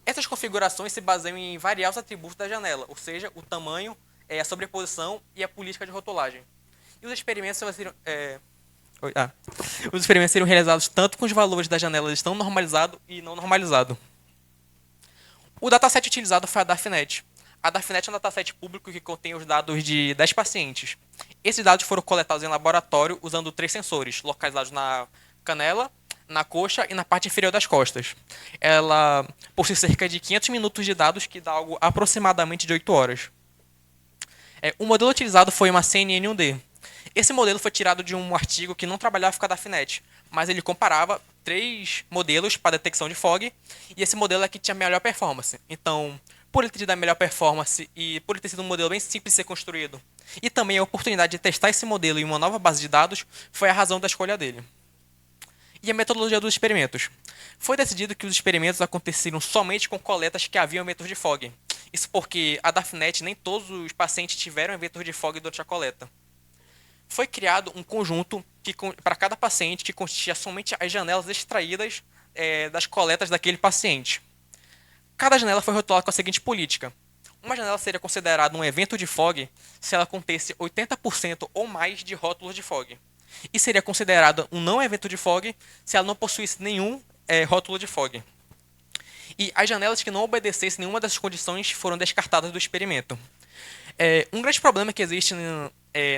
Essas configurações se baseiam em variar os atributos da janela, ou seja, o tamanho, a sobreposição e a política de rotulagem. E os experimentos seriam realizados tanto com os valores das janelas estão normalizado e não normalizado. O dataset utilizado foi a DARFNet. A DARFNet é um dataset público que contém os dados de 10 pacientes. Esses dados foram coletados em laboratório usando 3 sensores, localizados na canela, na coxa e na parte inferior das costas. Ela possui cerca de 500 minutos de dados, que dá algo aproximadamente de 8 horas. O modelo utilizado foi uma CNN1D. Esse modelo foi tirado de um artigo que não trabalhava com a DARFNet, mas ele comparava 3 modelos para detecção de fog, e esse modelo é que tinha melhor performance. Então, por ele ter tido a melhor performance e por ele ter sido um modelo bem simples de ser construído, e também a oportunidade de testar esse modelo em uma nova base de dados, foi a razão da escolha dele. E a metodologia dos experimentos. Foi decidido que os experimentos aconteceriam somente com coletas que haviam eventos de fog. Isso porque a DAFNet nem todos os pacientes tiveram eventos de fog durante a coleta. Foi criado um conjunto para cada paciente que consistia somente as janelas extraídas das coletas daquele paciente. Cada janela foi rotulada com a seguinte política. Uma janela seria considerada um evento de fog se ela contesse 80% ou mais de rótulos de fog. E seria considerada um não evento de fog se ela não possuísse nenhum rótulo de fog. E as janelas que não obedecessem nenhuma dessas condições foram descartadas do experimento. Um grande problema que existe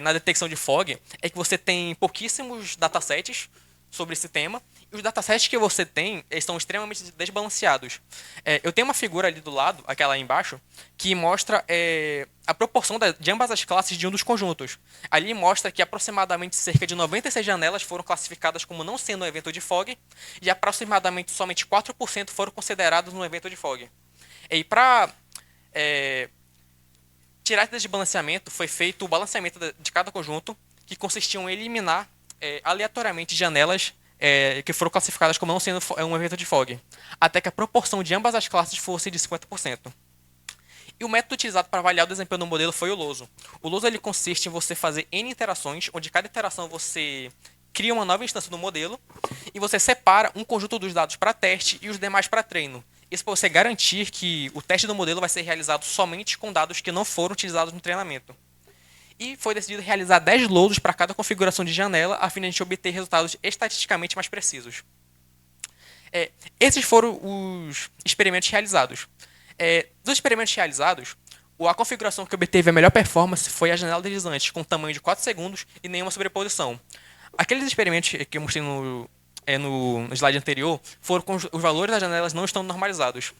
na detecção de fog é que você tem pouquíssimos datasets sobre esse tema, e os datasets que você tem são extremamente desbalanceados. Eu tenho uma figura ali do lado, aquela aí embaixo, que mostra a proporção de ambas as classes de um dos conjuntos. Ali mostra que aproximadamente cerca de 96 janelas foram classificadas como não sendo um evento de fog, e aproximadamente somente 4% foram consideradas um evento de fog. E para tirar esse desbalanceamento, foi feito o balanceamento de cada conjunto, que consistia em eliminar aleatoriamente janelas que foram classificadas como não sendo um evento de fog, até que a proporção de ambas as classes fosse de 50%. E o método utilizado para avaliar o desempenho do modelo foi o LOSO. O LOSO ele consiste em você fazer N interações, onde cada interação você cria uma nova instância do modelo e você separa um conjunto dos dados para teste e os demais para treino. Isso para você garantir que o teste do modelo vai ser realizado somente com dados que não foram utilizados no treinamento. E foi decidido realizar 10 LOSOs para cada configuração de janela, a fim de a gente obter resultados estatisticamente mais precisos. Esses foram os experimentos realizados. Dos experimentos realizados, a configuração que obteve a melhor performance foi a janela deslizante, com tamanho de 4 segundos e nenhuma sobreposição. Aqueles experimentos que eu mostrei no slide anterior foram com os valores das janelas não estando normalizados.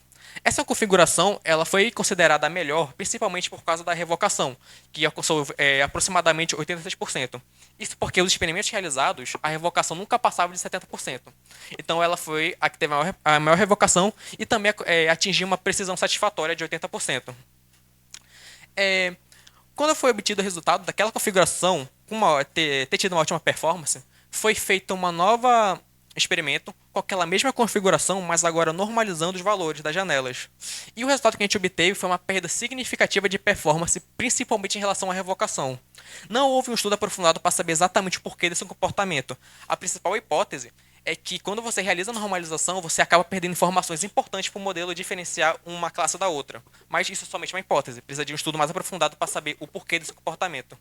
Essa configuração ela foi considerada a melhor, principalmente por causa da revocação, que alcançou aproximadamente 86%. Isso porque os experimentos realizados, a revocação nunca passava de 70%. Então ela foi a que teve a maior revocação e também atingiu uma precisão satisfatória de 80%. Quando foi obtido o resultado daquela configuração, ter tido uma ótima performance, foi feita uma nova experimento com aquela mesma configuração, mas agora normalizando os valores das janelas. E o resultado que a gente obteve foi uma perda significativa de performance, principalmente em relação à revocação. Não houve um estudo aprofundado para saber exatamente o porquê desse comportamento. A principal hipótese é que quando você realiza a normalização, você acaba perdendo informações importantes para o modelo diferenciar uma classe da outra. Mas isso é somente uma hipótese, precisa de um estudo mais aprofundado para saber o porquê desse comportamento.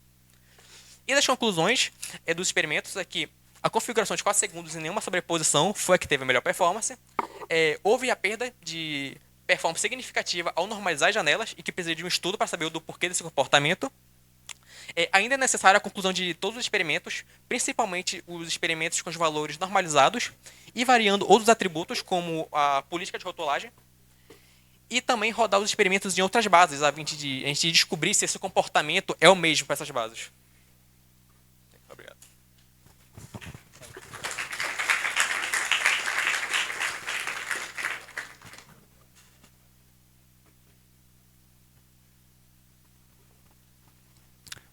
E das conclusões dos experimentos é que a configuração de 4 segundos e nenhuma sobreposição foi a que teve a melhor performance. Houve a perda de performance significativa ao normalizar as janelas e que precisa de um estudo para saber do porquê desse comportamento. Ainda é necessária a conclusão de todos os experimentos, principalmente os experimentos com os valores normalizados e variando outros atributos, como a política de rotulagem, e também rodar os experimentos em outras bases, a gente descobrir se esse comportamento é o mesmo para essas bases. Obrigado.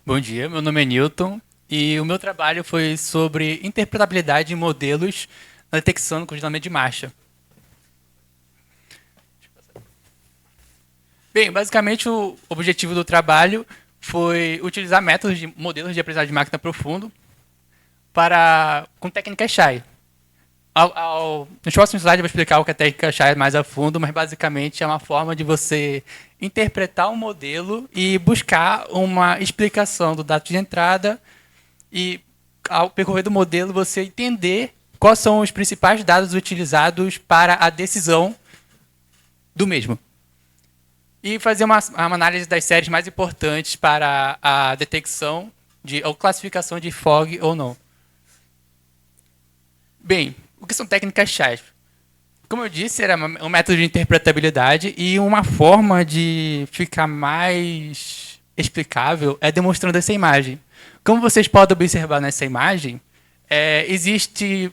Bom dia, meu nome é Newton e o meu trabalho foi sobre interpretabilidade de modelos na detecção do congelamento de marcha. Bem, basicamente o objetivo do trabalho foi utilizar métodos de modelos de aprendizagem de máquina profundo com técnicas SHAI. Nos próximos slides eu vou explicar o que é técnica SHAI mais a fundo, mas basicamente é uma forma de você interpretar um modelo e buscar uma explicação do dado de entrada e, ao percorrer do modelo, você entender quais são os principais dados utilizados para a decisão do mesmo. E fazer uma análise das séries mais importantes para a detecção ou classificação de fog ou não. Bem, o que são técnicas SHAI? Como eu disse, era um método de interpretabilidade e uma forma de ficar mais explicável é demonstrando essa imagem. Como vocês podem observar nessa imagem, existe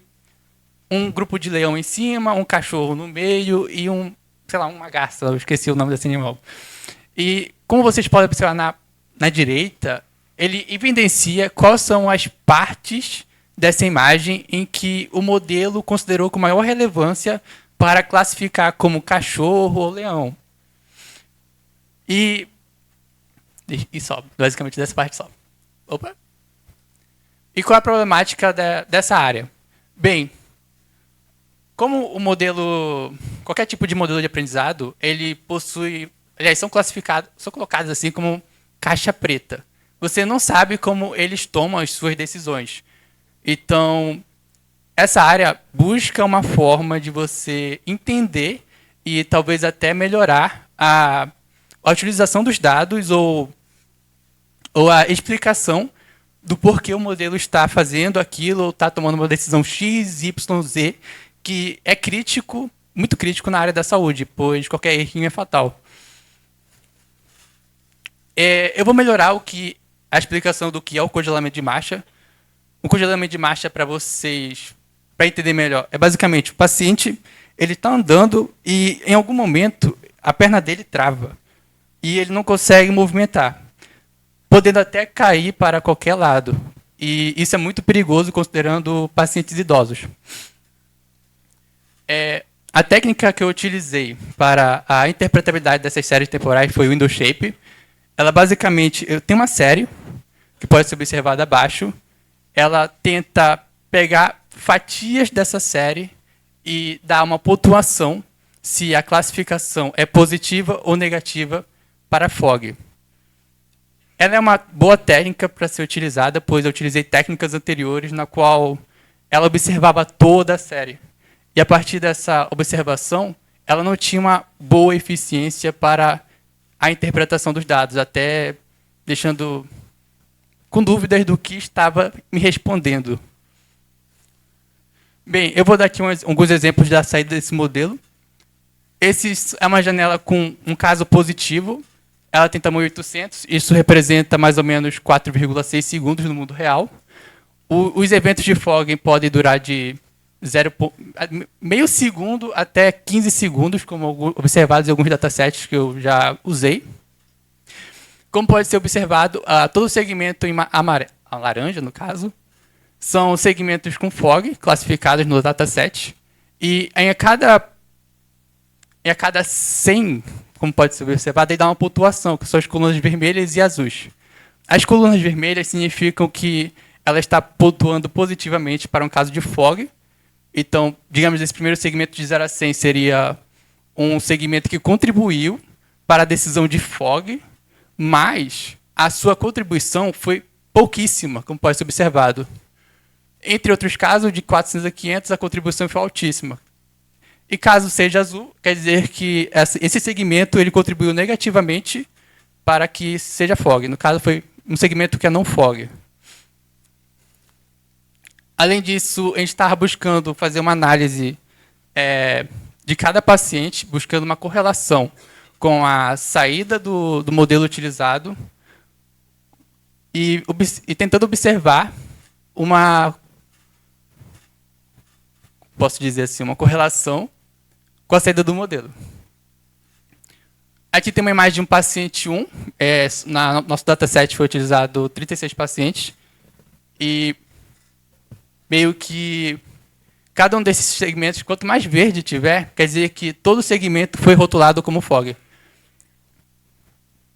um grupo de leão em cima, um cachorro no meio e uma garça, eu esqueci o nome desse animal. E como vocês podem observar na direita, ele evidencia quais são as partes dessa imagem em que o modelo considerou com maior relevância para classificar como cachorro ou leão. E sobe, basicamente dessa parte sobe. Opa! E qual é a problemática dessa área? Bem, como o modelo, qualquer tipo de modelo de aprendizado, ele possui, aliás, são colocados assim como caixa preta. Você não sabe como eles tomam as suas decisões. Então, essa área busca uma forma de você entender e talvez até melhorar a utilização dos dados ou a explicação do porquê o modelo está fazendo aquilo ou está tomando uma decisão X, Y, Z, que é crítico, muito crítico na área da saúde, pois qualquer errinho é fatal. Eu vou melhorar a explicação do que é o congelamento de marcha. O congelamento de marcha, para vocês, para entender melhor, é basicamente o paciente ele está andando e em algum momento a perna dele trava e ele não consegue movimentar, podendo até cair para qualquer lado. E isso é muito perigoso considerando pacientes idosos. A técnica que eu utilizei para a interpretabilidade dessas séries temporais foi o Window Shape. Ela basicamente, eu tenho uma série que pode ser observada abaixo. Ela tenta pegar fatias dessa série e dar uma pontuação se a classificação é positiva ou negativa para FOG. Ela é uma boa técnica para ser utilizada, pois eu utilizei técnicas anteriores na qual ela observava toda a série. E a partir dessa observação, ela não tinha uma boa eficiência para a interpretação dos dados, até deixando com dúvidas do que estava me respondendo. Bem, eu vou dar aqui alguns exemplos da saída desse modelo. Esse é uma janela com um caso positivo. Ela tem tamanho 800. Isso representa mais ou menos 4,6 segundos no mundo real. Os eventos de FOG podem durar de meio segundo até 15 segundos, como observados em alguns datasets que eu já usei. Como pode ser observado, todo o segmento a laranja, no caso, são segmentos com FOG, classificados no dataset. E a cada 100, como pode ser observado, ele dá uma pontuação, que são as colunas vermelhas e azuis. As colunas vermelhas significam que ela está pontuando positivamente para um caso de FOG. Então, digamos, esse primeiro segmento de 0 a 100 seria um segmento que contribuiu para a decisão de FOG, mas a sua contribuição foi pouquíssima, como pode ser observado. Entre outros casos, de 400 a 500, a contribuição foi altíssima. E caso seja azul, quer dizer que esse segmento ele contribuiu negativamente para que seja FOG. No caso, foi um segmento que é não FOG. Além disso, a gente estava buscando fazer uma análise de cada paciente, buscando uma correlação com a saída do modelo utilizado e tentando observar posso dizer assim, uma correlação com a saída do modelo. Aqui tem uma imagem de um paciente 1. No nosso dataset foi utilizado 36 pacientes. E meio que cada um desses segmentos, quanto mais verde tiver, quer dizer que todo segmento foi rotulado como FOG.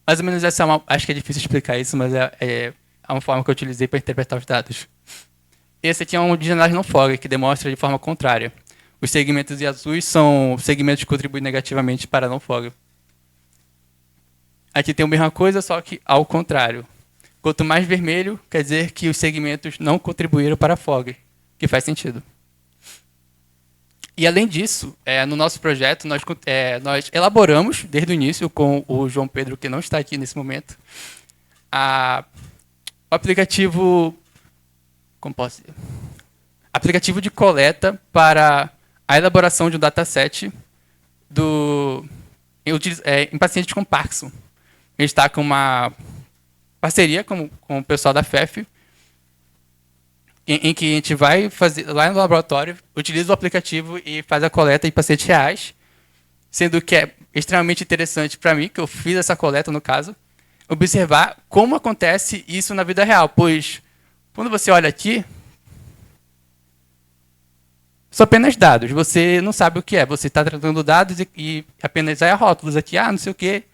Mais ou menos essa acho que é difícil explicar isso, mas é uma forma que eu utilizei para interpretar os dados. Esse aqui é um de janelas não FOG, que demonstra de forma contrária. Os segmentos azuis são segmentos que contribuem negativamente para não FOG. Aqui tem a mesma coisa, só que ao contrário. Quanto mais vermelho, quer dizer que os segmentos não contribuíram para a FOG, que faz sentido. E, além disso, no nosso projeto, nós elaboramos, desde o início, com o João Pedro, que não está aqui nesse momento, o aplicativo... Como posso dizer? Aplicativo de coleta para a elaboração de um dataset em pacientes com Parkinson. A gente está com uma parceria com o pessoal da FEF, em que a gente vai fazer lá no laboratório, utiliza o aplicativo e faz a coleta em pacientes reais, sendo que é extremamente interessante para mim, que eu fiz essa coleta no caso, observar como acontece isso na vida real, pois quando você olha aqui, são apenas dados. Você não sabe o que é. Você está tratando dados e apenas há rótulos aqui, não sei o quê.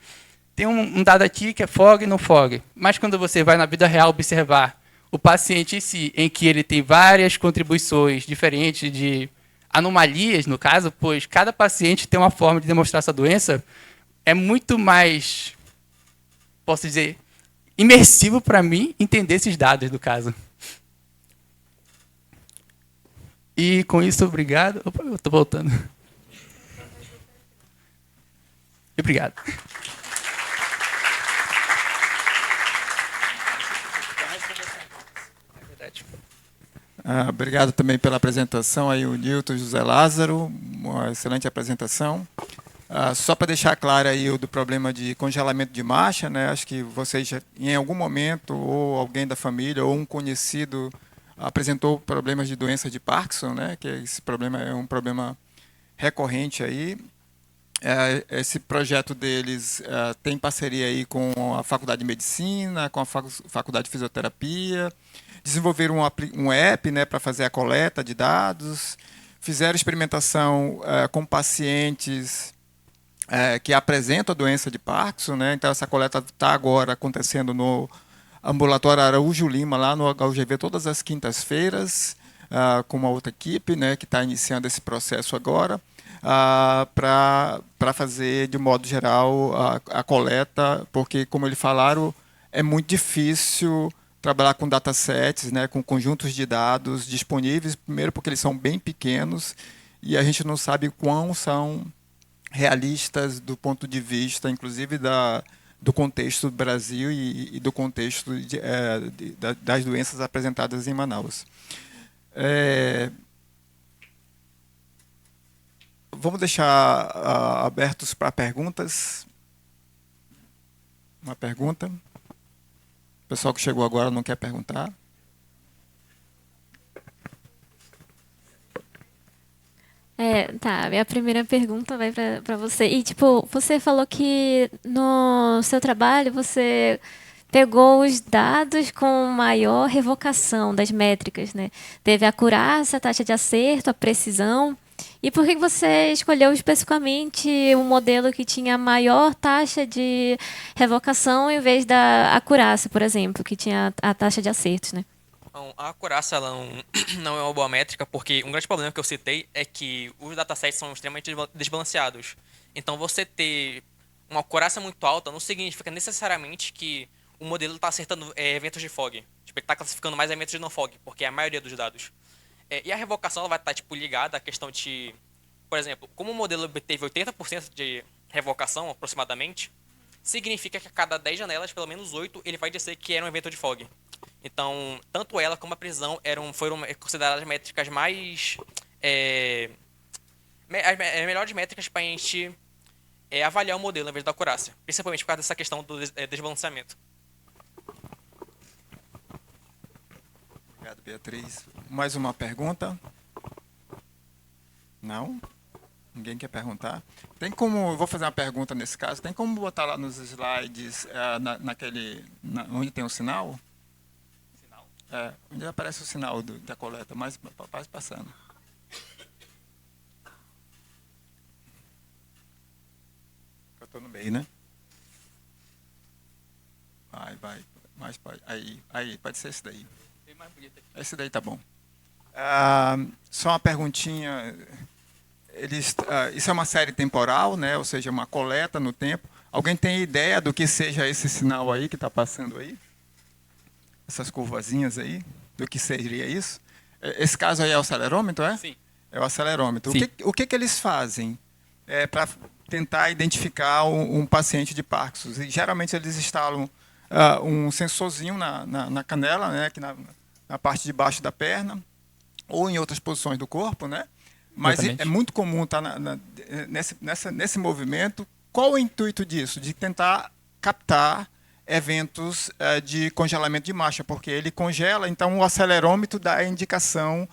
Tem um dado aqui que é FOG e não FOG. Mas quando você vai na vida real observar o paciente em si, em que ele tem várias contribuições diferentes de anomalias, no caso, pois cada paciente tem uma forma de demonstrar essa doença, é muito mais, posso dizer, imersivo para mim entender esses dados, no caso. E com isso, obrigado. Opa, eu estou voltando. Obrigado. Obrigado também pela apresentação aí, o Nilton José Lázaro, uma excelente apresentação. Só para deixar claro aí o do problema de congelamento de marcha, né? Acho que vocês já, em algum momento, ou alguém da família, ou um conhecido apresentou problemas de doença de Parkinson, né? Que esse problema é um problema recorrente aí. Esse projeto deles tem parceria aí com a Faculdade de Medicina, com a Faculdade de Fisioterapia. Desenvolveram um app, né, para fazer a coleta de dados, fizeram experimentação com pacientes que apresentam a doença de Parkinson, né? Então essa coleta está agora acontecendo no Ambulatório Araújo Lima, lá no HUGV, todas as quintas-feiras, com uma outra equipe, né, que está iniciando esse processo agora, para fazer, de modo geral, a coleta, porque, como eles falaram, é muito difícil trabalhar com datasets, né, com conjuntos de dados disponíveis, primeiro porque eles são bem pequenos e a gente não sabe quão são realistas do ponto de vista, inclusive, do contexto do Brasil e do contexto das doenças apresentadas em Manaus. Vamos deixar abertos para perguntas. Uma pergunta? O pessoal que chegou agora não quer perguntar? Tá, minha primeira pergunta vai para você. E, tipo, você falou que no seu trabalho você pegou os dados com maior revocação das métricas, né? Teve a acurácia, a taxa de acerto, a precisão. E por que você escolheu especificamente um modelo que tinha maior taxa de revocação em vez da acurácia, por exemplo, que tinha a taxa de acertos, né? Então, a acurácia ela não é uma boa métrica, porque um grande problema que eu citei é que os datasets são extremamente desbalanceados. Então, você ter uma acurácia muito alta não significa necessariamente que o modelo está acertando eventos de FOG. Tipo, ele está classificando mais eventos de não-FOG, porque é a maioria dos dados. E a revocação ela vai estar tipo, ligada à questão de, por exemplo, como o modelo obteve 80% de revocação, aproximadamente, significa que a cada 10 janelas, pelo menos 8, ele vai dizer que era um evento de FOG. Então, tanto ela como a precisão foram consideradas métricas mais... as melhores métricas para a gente avaliar o modelo, em vez da acurácia. Principalmente por causa dessa questão do desbalanceamento. Obrigado, Beatriz. Mais uma pergunta? Não? Ninguém quer perguntar? Tem como, eu vou fazer uma pergunta nesse caso, tem como botar lá nos slides, onde tem o sinal? Onde aparece o sinal da coleta, mais passando. Eu estou no meio, né? Vai. Mais pode. Aí, pode ser esse daí. Esse daí tá bom. Só uma perguntinha. Isso é uma série temporal, né? Ou seja, uma coleta no tempo. Alguém tem ideia do que seja esse sinal aí que está passando aí? Essas curvazinhas aí? Do que seria isso? Esse caso aí é o acelerômetro, é? Sim. É o acelerômetro. Sim. O que eles fazem para tentar identificar um paciente de Parkinson? E, geralmente eles instalam um sensorzinho na canela, né? Aqui na parte de baixo da perna, ou em outras posições do corpo, né? Mas é muito comum estar nesse movimento. Qual o intuito disso? De tentar captar eventos de congelamento de marcha, porque ele congela, então o acelerômetro dá a indicação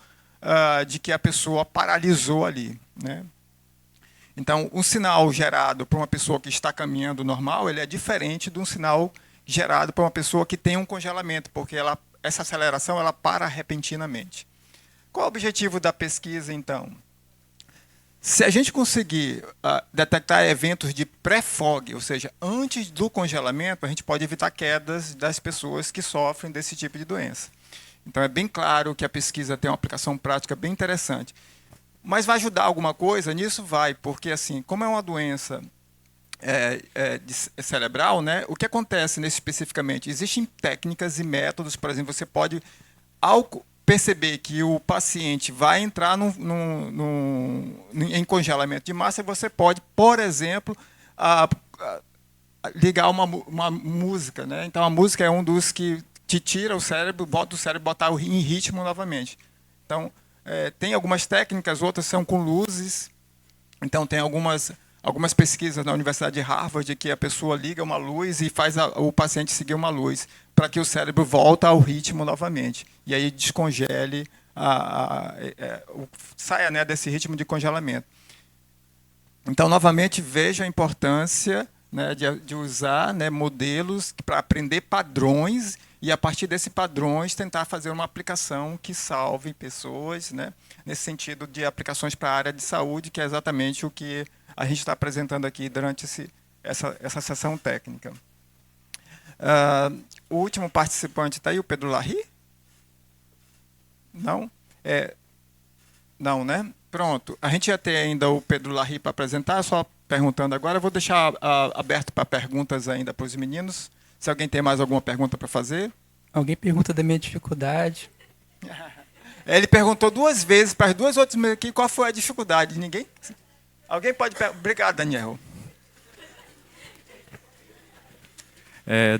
de que a pessoa paralisou ali, né? Então, um sinal gerado por uma pessoa que está caminhando normal, ele é diferente de um sinal gerado por uma pessoa que tem um congelamento, porque essa aceleração ela para repentinamente. Qual é o objetivo da pesquisa, então? Se a gente conseguir detectar eventos de pré-fog, ou seja, antes do congelamento, a gente pode evitar quedas das pessoas que sofrem desse tipo de doença. Então, é bem claro que a pesquisa tem uma aplicação prática bem interessante. Mas vai ajudar alguma coisa? Nisso vai, porque, assim, como é uma doença cerebral, né, o que acontece nesse especificamente? Existem técnicas e métodos, por exemplo, você pode, ao perceber que o paciente vai entrar em congelamento de massa, você pode, por exemplo, ligar uma música, né? Então, a música é um dos que te tira o cérebro, bota o cérebro botar em ritmo novamente. Então, tem algumas técnicas, outras são com luzes. Então, tem algumas pesquisas na Universidade de Harvard que a pessoa liga uma luz e faz o paciente seguir uma luz para que o cérebro volte ao ritmo novamente. E aí descongele, saia, né, desse ritmo de congelamento. Então, novamente, veja a importância, né, de usar, né, modelos para aprender padrões e, a partir desses padrões, tentar fazer uma aplicação que salve pessoas, né, nesse sentido de aplicações para a área de saúde, que é exatamente o que a gente está apresentando aqui durante essa sessão técnica. O último participante está aí, o Pedro Larry? Não? Não, né? Pronto. A gente ia ter ainda o Pedro Larry para apresentar, só perguntando agora. Eu vou deixar aberto para perguntas ainda para os meninos. Se alguém tem mais alguma pergunta para fazer. Alguém pergunta da minha dificuldade. Ele perguntou 2 vezes para as 2 outras aqui qual foi a dificuldade. Ninguém? Alguém pode perguntar? Obrigado, Daniel.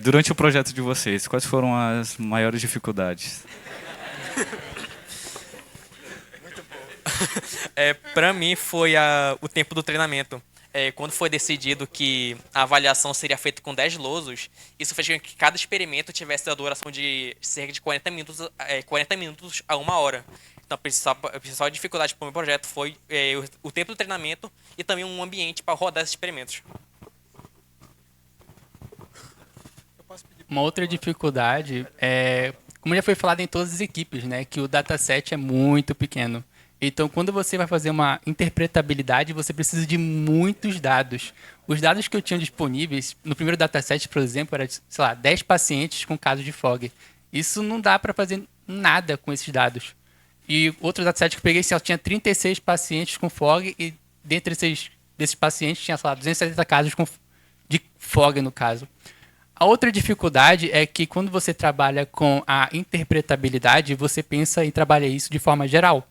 Durante o projeto de vocês, quais foram as maiores dificuldades? Muito bom. Para mim foi o tempo do treinamento. Quando foi decidido que a avaliação seria feita com 10 lousos, isso fez com que cada experimento tivesse a duração de cerca de 40 minutos a 1 hora. Então, a principal dificuldade para o meu projeto foi o tempo do treinamento e também um ambiente para rodar esses experimentos. Uma outra dificuldade como já foi falado em todas as equipes, né, que o dataset é muito pequeno. Então, quando você vai fazer uma interpretabilidade, você precisa de muitos dados. Os dados que eu tinha disponíveis, no primeiro dataset, por exemplo, era, sei lá, 10 pacientes com caso de FOG. Isso não dá para fazer nada com esses dados. E outro dataset que eu peguei, assim, tinha 36 pacientes com FOG e dentre desses pacientes tinha, sei lá, 270 casos de FOG, no caso. A outra dificuldade é que quando você trabalha com a interpretabilidade, você pensa em trabalhar isso de forma geral.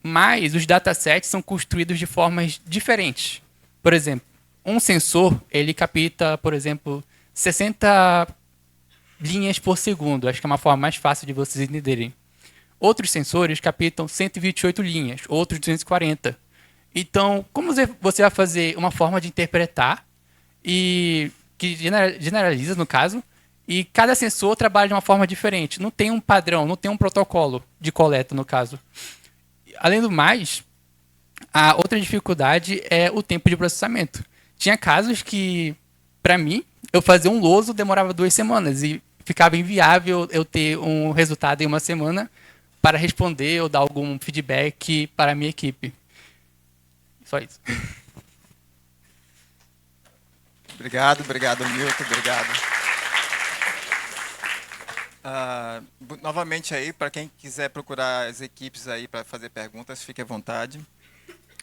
Mas os datasets são construídos de formas diferentes. Por exemplo, um sensor, ele capta, por exemplo, 60 linhas por segundo. Acho que é uma forma mais fácil de vocês entenderem. Outros sensores captam 128 linhas, outros 240. Então, como você vai fazer uma forma de interpretar e que generaliza, no caso, e cada sensor trabalha de uma forma diferente. Não tem um padrão, não tem um protocolo de coleta, no caso. Além do mais, a outra dificuldade é o tempo de processamento. Tinha casos que, para mim, eu fazia um loso demorava 2 semanas e ficava inviável eu ter um resultado em 1 semana para responder ou dar algum feedback para a minha equipe. Só isso. Obrigado, Milton, obrigado. Novamente aí, para quem quiser procurar as equipes aí para fazer perguntas, fique à vontade.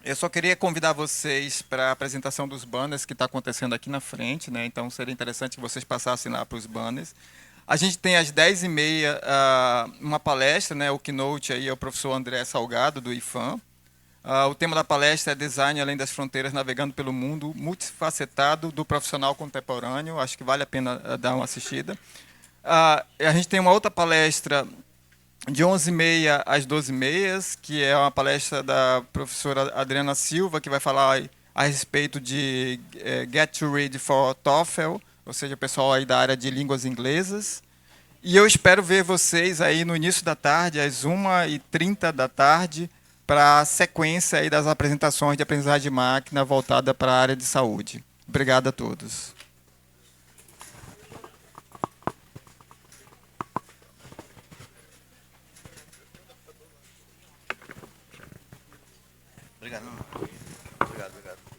Eu só queria convidar vocês para a apresentação dos banners que está acontecendo aqui na frente, né? Então seria interessante que vocês passassem lá para os banners. A gente tem às 10h30 uma palestra, né? O keynote aí é o professor André Salgado, do IFAM. O tema da palestra é Design Além das Fronteiras, Navegando pelo Mundo Multifacetado do Profissional Contemporâneo. Acho que vale a pena dar uma assistida. A gente tem uma outra palestra de 11h30 às 12h30, que é uma palestra da professora Adriana Silva, que vai falar a respeito de Get Ready for TOEFL, ou seja, o pessoal aí da área de línguas inglesas. E eu espero ver vocês aí no início da tarde, às 1h30 da tarde, para a sequência aí das apresentações de aprendizagem de máquina voltada para a área de saúde. Obrigado a todos. Obrigado. Obrigado, obrigado.